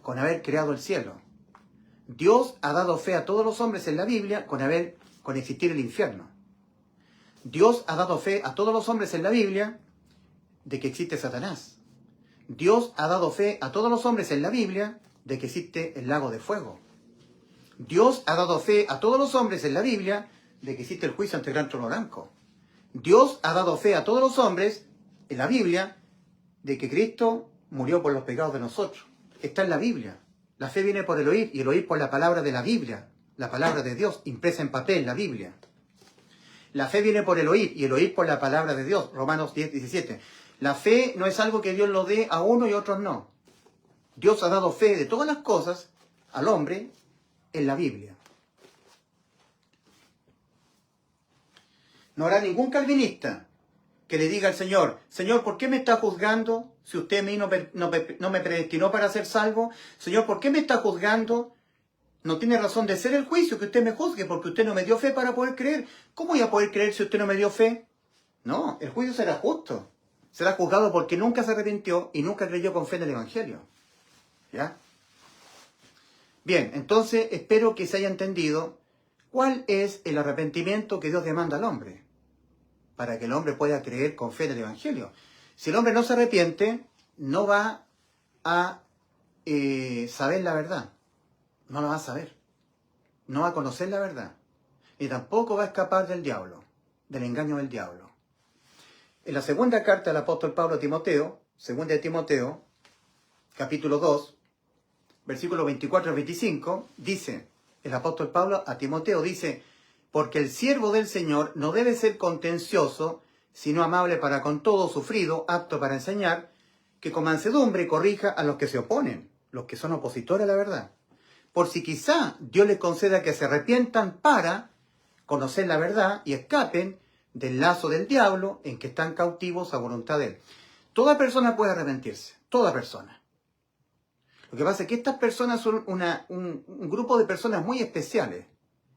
con haber creado el cielo. Dios ha dado fe a todos los hombres en la Biblia con existir el infierno. Dios ha dado fe a todos los hombres en la Biblia de que existe Satanás. Dios ha dado fe a todos los hombres en la Biblia de que existe el lago de fuego. Dios ha dado fe a todos los hombres en la Biblia de que existe el juicio ante el gran trono blanco. Dios ha dado fe a todos los hombres en la Biblia de que Cristo murió por los pecados de nosotros. Está en la Biblia. La fe viene por el oír y el oír por la palabra de la Biblia, la palabra de Dios impresa en papel, la Biblia. La fe viene por el oír y el oír por la palabra de Dios, Romanos 10, 17. La fe no es algo que Dios lo dé a uno y a otros no. Dios ha dado fe de todas las cosas al hombre en la Biblia. No habrá ningún calvinista que le diga al Señor: Señor, ¿por qué me está juzgando si usted a mí no me predestinó para ser salvo? Señor, ¿por qué me está juzgando? No tiene razón de ser el juicio que usted me juzgue porque usted no me dio fe para poder creer. ¿Cómo voy a poder creer si usted no me dio fe? No, el juicio será justo. Será juzgado porque nunca se arrepintió y nunca creyó con fe en el Evangelio. ¿Ya? Bien, entonces espero que se haya entendido cuál es el arrepentimiento que Dios demanda al hombre, para que el hombre pueda creer con fe en el Evangelio. Si el hombre no se arrepiente, no va a saber la verdad. No la va a saber. No va a conocer la verdad. Y tampoco va a escapar del diablo, del engaño del diablo. En la segunda carta del apóstol Pablo a Timoteo, segunda de Timoteo, capítulo 2, versículos 24 al 25, dice el apóstol Pablo a Timoteo, dice: porque el siervo del Señor no debe ser contencioso, sino amable para con todo, sufrido, apto para enseñar, que con mansedumbre corrija a los que se oponen, los que son opositores a la verdad, por si quizá Dios les conceda que se arrepientan para conocer la verdad y escapen del lazo del diablo en que están cautivos a voluntad de él. Toda persona puede arrepentirse, toda persona. Lo que pasa es que estas personas son un grupo de personas muy especiales,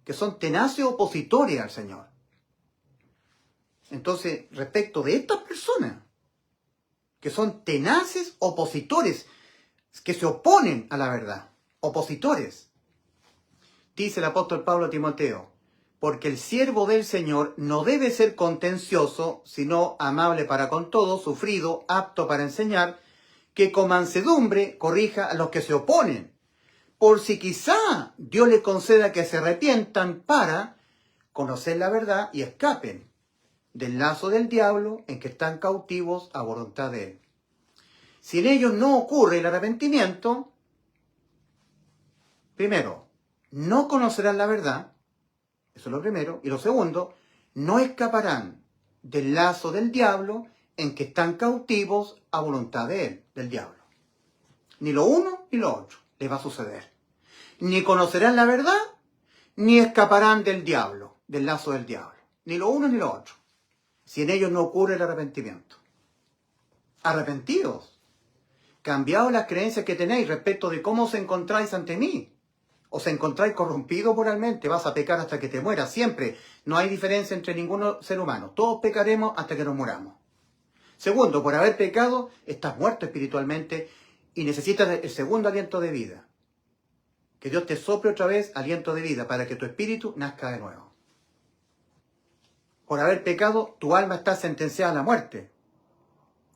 que son tenaces opositores al Señor. Entonces, respecto de estas personas, que son tenaces opositores, que se oponen a la verdad, opositores, dice el apóstol Pablo a Timoteo: porque el siervo del Señor no debe ser contencioso, sino amable para con todos, sufrido, apto para enseñar, que con mansedumbre corrija a los que se oponen, por si quizá Dios le conceda que se arrepientan para conocer la verdad y escapen del lazo del diablo en que están cautivos a voluntad de él. Si en ellos no ocurre el arrepentimiento, primero, no conocerán la verdad, eso es lo primero, y lo segundo, no escaparán del lazo del diablo en que están cautivos a voluntad de él, del diablo. Ni lo uno ni lo otro les va a suceder. Ni conocerán la verdad, ni escaparán del diablo, del lazo del diablo. Ni lo uno ni lo otro. Si en ellos no ocurre el arrepentimiento. Arrepentidos. Cambiaos las creencias que tenéis respecto de cómo os encontráis ante mí. Os encontráis corrompidos moralmente, vas a pecar hasta que te mueras, siempre. No hay diferencia entre ningún ser humano. Todos pecaremos hasta que nos muramos. Segundo, por haber pecado, estás muerto espiritualmente y necesitas el segundo aliento de vida. Que Dios te sople otra vez aliento de vida para que tu espíritu nazca de nuevo. Por haber pecado, tu alma está sentenciada a la muerte.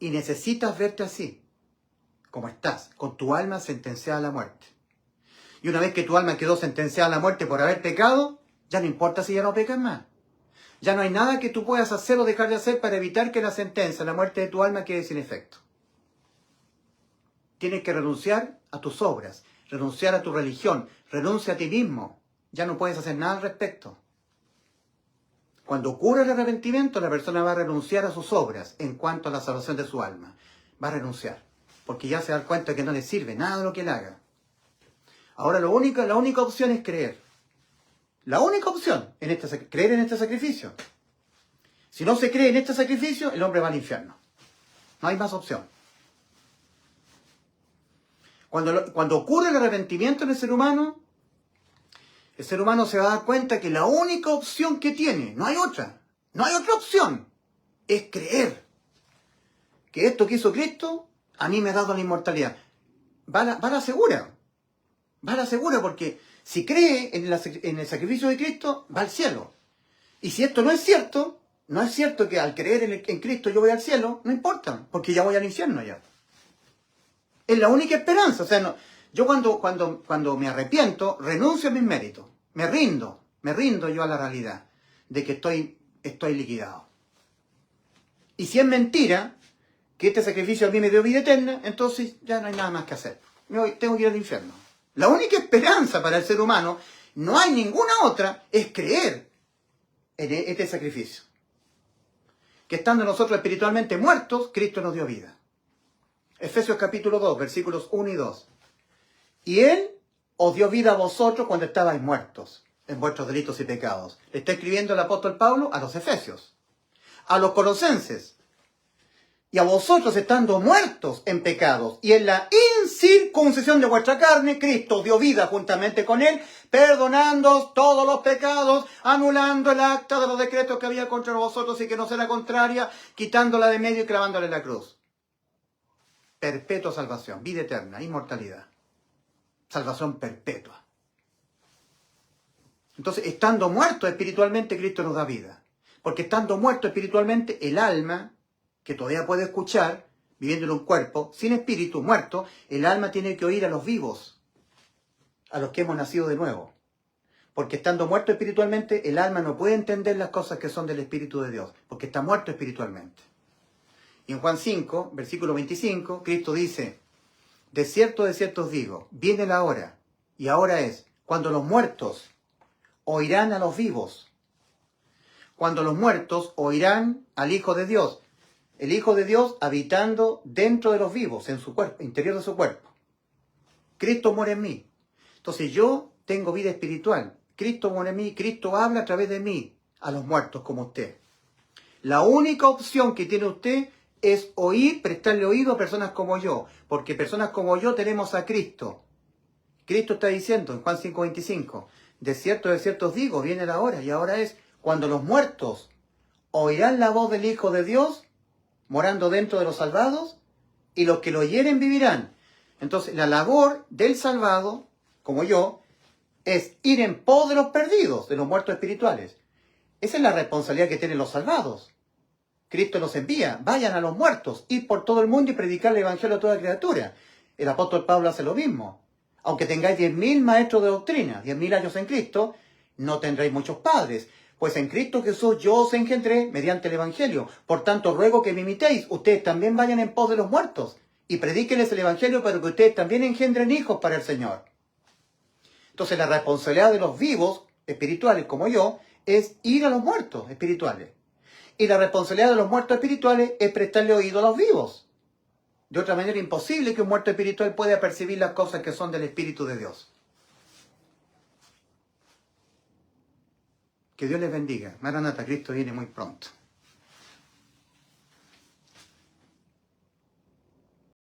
Y necesitas verte así, como estás, con tu alma sentenciada a la muerte. Y una vez que tu alma quedó sentenciada a la muerte por haber pecado, ya no importa si ya no pecas más. Ya no hay nada que tú puedas hacer o dejar de hacer para evitar que la sentencia, la muerte de tu alma, quede sin efecto. Tienes que renunciar a tus obras, renunciar a tu religión, renuncia a ti mismo. Ya no puedes hacer nada al respecto. Cuando ocurre el arrepentimiento, la persona va a renunciar a sus obras en cuanto a la salvación de su alma. Va a renunciar, porque ya se da cuenta que no le sirve nada de lo que él haga. Ahora la única opción es creer. La única opción es creer en este sacrificio. Si no se cree en este sacrificio, el hombre va al infierno. No hay más opción. Cuando ocurre el arrepentimiento en el ser humano se va a dar cuenta que la única opción que tiene, no hay otra opción, es creer que esto que hizo Cristo a mí me ha dado la inmortalidad. Va a la segura porque si cree en el sacrificio de Cristo, va al cielo. Y si esto no es cierto que al creer en Cristo yo voy al cielo, no importa, porque ya voy al infierno ya. Es la única esperanza. O sea, no, yo cuando me arrepiento, renuncio a mis méritos. Me rindo yo a la realidad de que estoy liquidado. Y si es mentira que este sacrificio a mí me dio vida eterna, entonces ya no hay nada más que hacer. Tengo que ir al infierno. La única esperanza para el ser humano, no hay ninguna otra, es creer en este sacrificio. Que estando nosotros espiritualmente muertos, Cristo nos dio vida. Efesios capítulo 2, versículos 1 y 2. Y Él os dio vida a vosotros cuando estabais muertos en vuestros delitos y pecados. Le está escribiendo el apóstol Pablo a los efesios, a los colosenses. Y a vosotros estando muertos en pecados y en la incircuncisión de vuestra carne, Cristo dio vida juntamente con Él, perdonándoos todos los pecados, anulando el acta de los decretos que había contra vosotros y que no será contraria, quitándola de medio y clavándola en la cruz. Perpetua salvación, vida eterna, inmortalidad. Salvación perpetua. Entonces, estando muerto espiritualmente, Cristo nos da vida. Porque estando muerto espiritualmente, el alma, que todavía puede escuchar, viviendo en un cuerpo, sin espíritu, muerto, el alma tiene que oír a los vivos, a los que hemos nacido de nuevo. Porque estando muerto espiritualmente, el alma no puede entender las cosas que son del Espíritu de Dios, porque está muerto espiritualmente. Y en Juan 5, versículo 25, Cristo dice: de cierto os digo, viene la hora, y ahora es, cuando los muertos oirán a los vivos. Cuando los muertos oirán al Hijo de Dios. El Hijo de Dios habitando dentro de los vivos, en su cuerpo, interior de su cuerpo. Cristo muere en mí. Entonces yo tengo vida espiritual. Cristo muere en mí, Cristo habla a través de mí a los muertos como usted. La única opción que tiene usted es oír, prestarle oído a personas como yo, porque personas como yo tenemos a Cristo. Cristo está diciendo en Juan 5:25, de cierto os digo, viene la hora, y ahora es, cuando los muertos oirán la voz del Hijo de Dios, morando dentro de los salvados, y los que lo oyeren vivirán. Entonces, la labor del salvado, como yo, es ir en pos de los perdidos, de los muertos espirituales. Esa es la responsabilidad que tienen los salvados. Cristo los envía, vayan a los muertos, ir por todo el mundo y predicar el Evangelio a toda criatura. El apóstol Pablo hace lo mismo. Aunque tengáis 10.000 maestros de doctrina, 10.000 años en Cristo, no tendréis muchos padres. Pues en Cristo Jesús yo os engendré mediante el Evangelio. Por tanto, ruego que me imitéis. Ustedes también vayan en pos de los muertos y predíquenles el Evangelio para que ustedes también engendren hijos para el Señor. Entonces, la responsabilidad de los vivos espirituales como yo es ir a los muertos espirituales. Y la responsabilidad de los muertos espirituales es prestarle oído a los vivos. De otra manera, imposible que un muerto espiritual pueda percibir las cosas que son del Espíritu de Dios. Que Dios les bendiga. Maranata, Cristo viene muy pronto.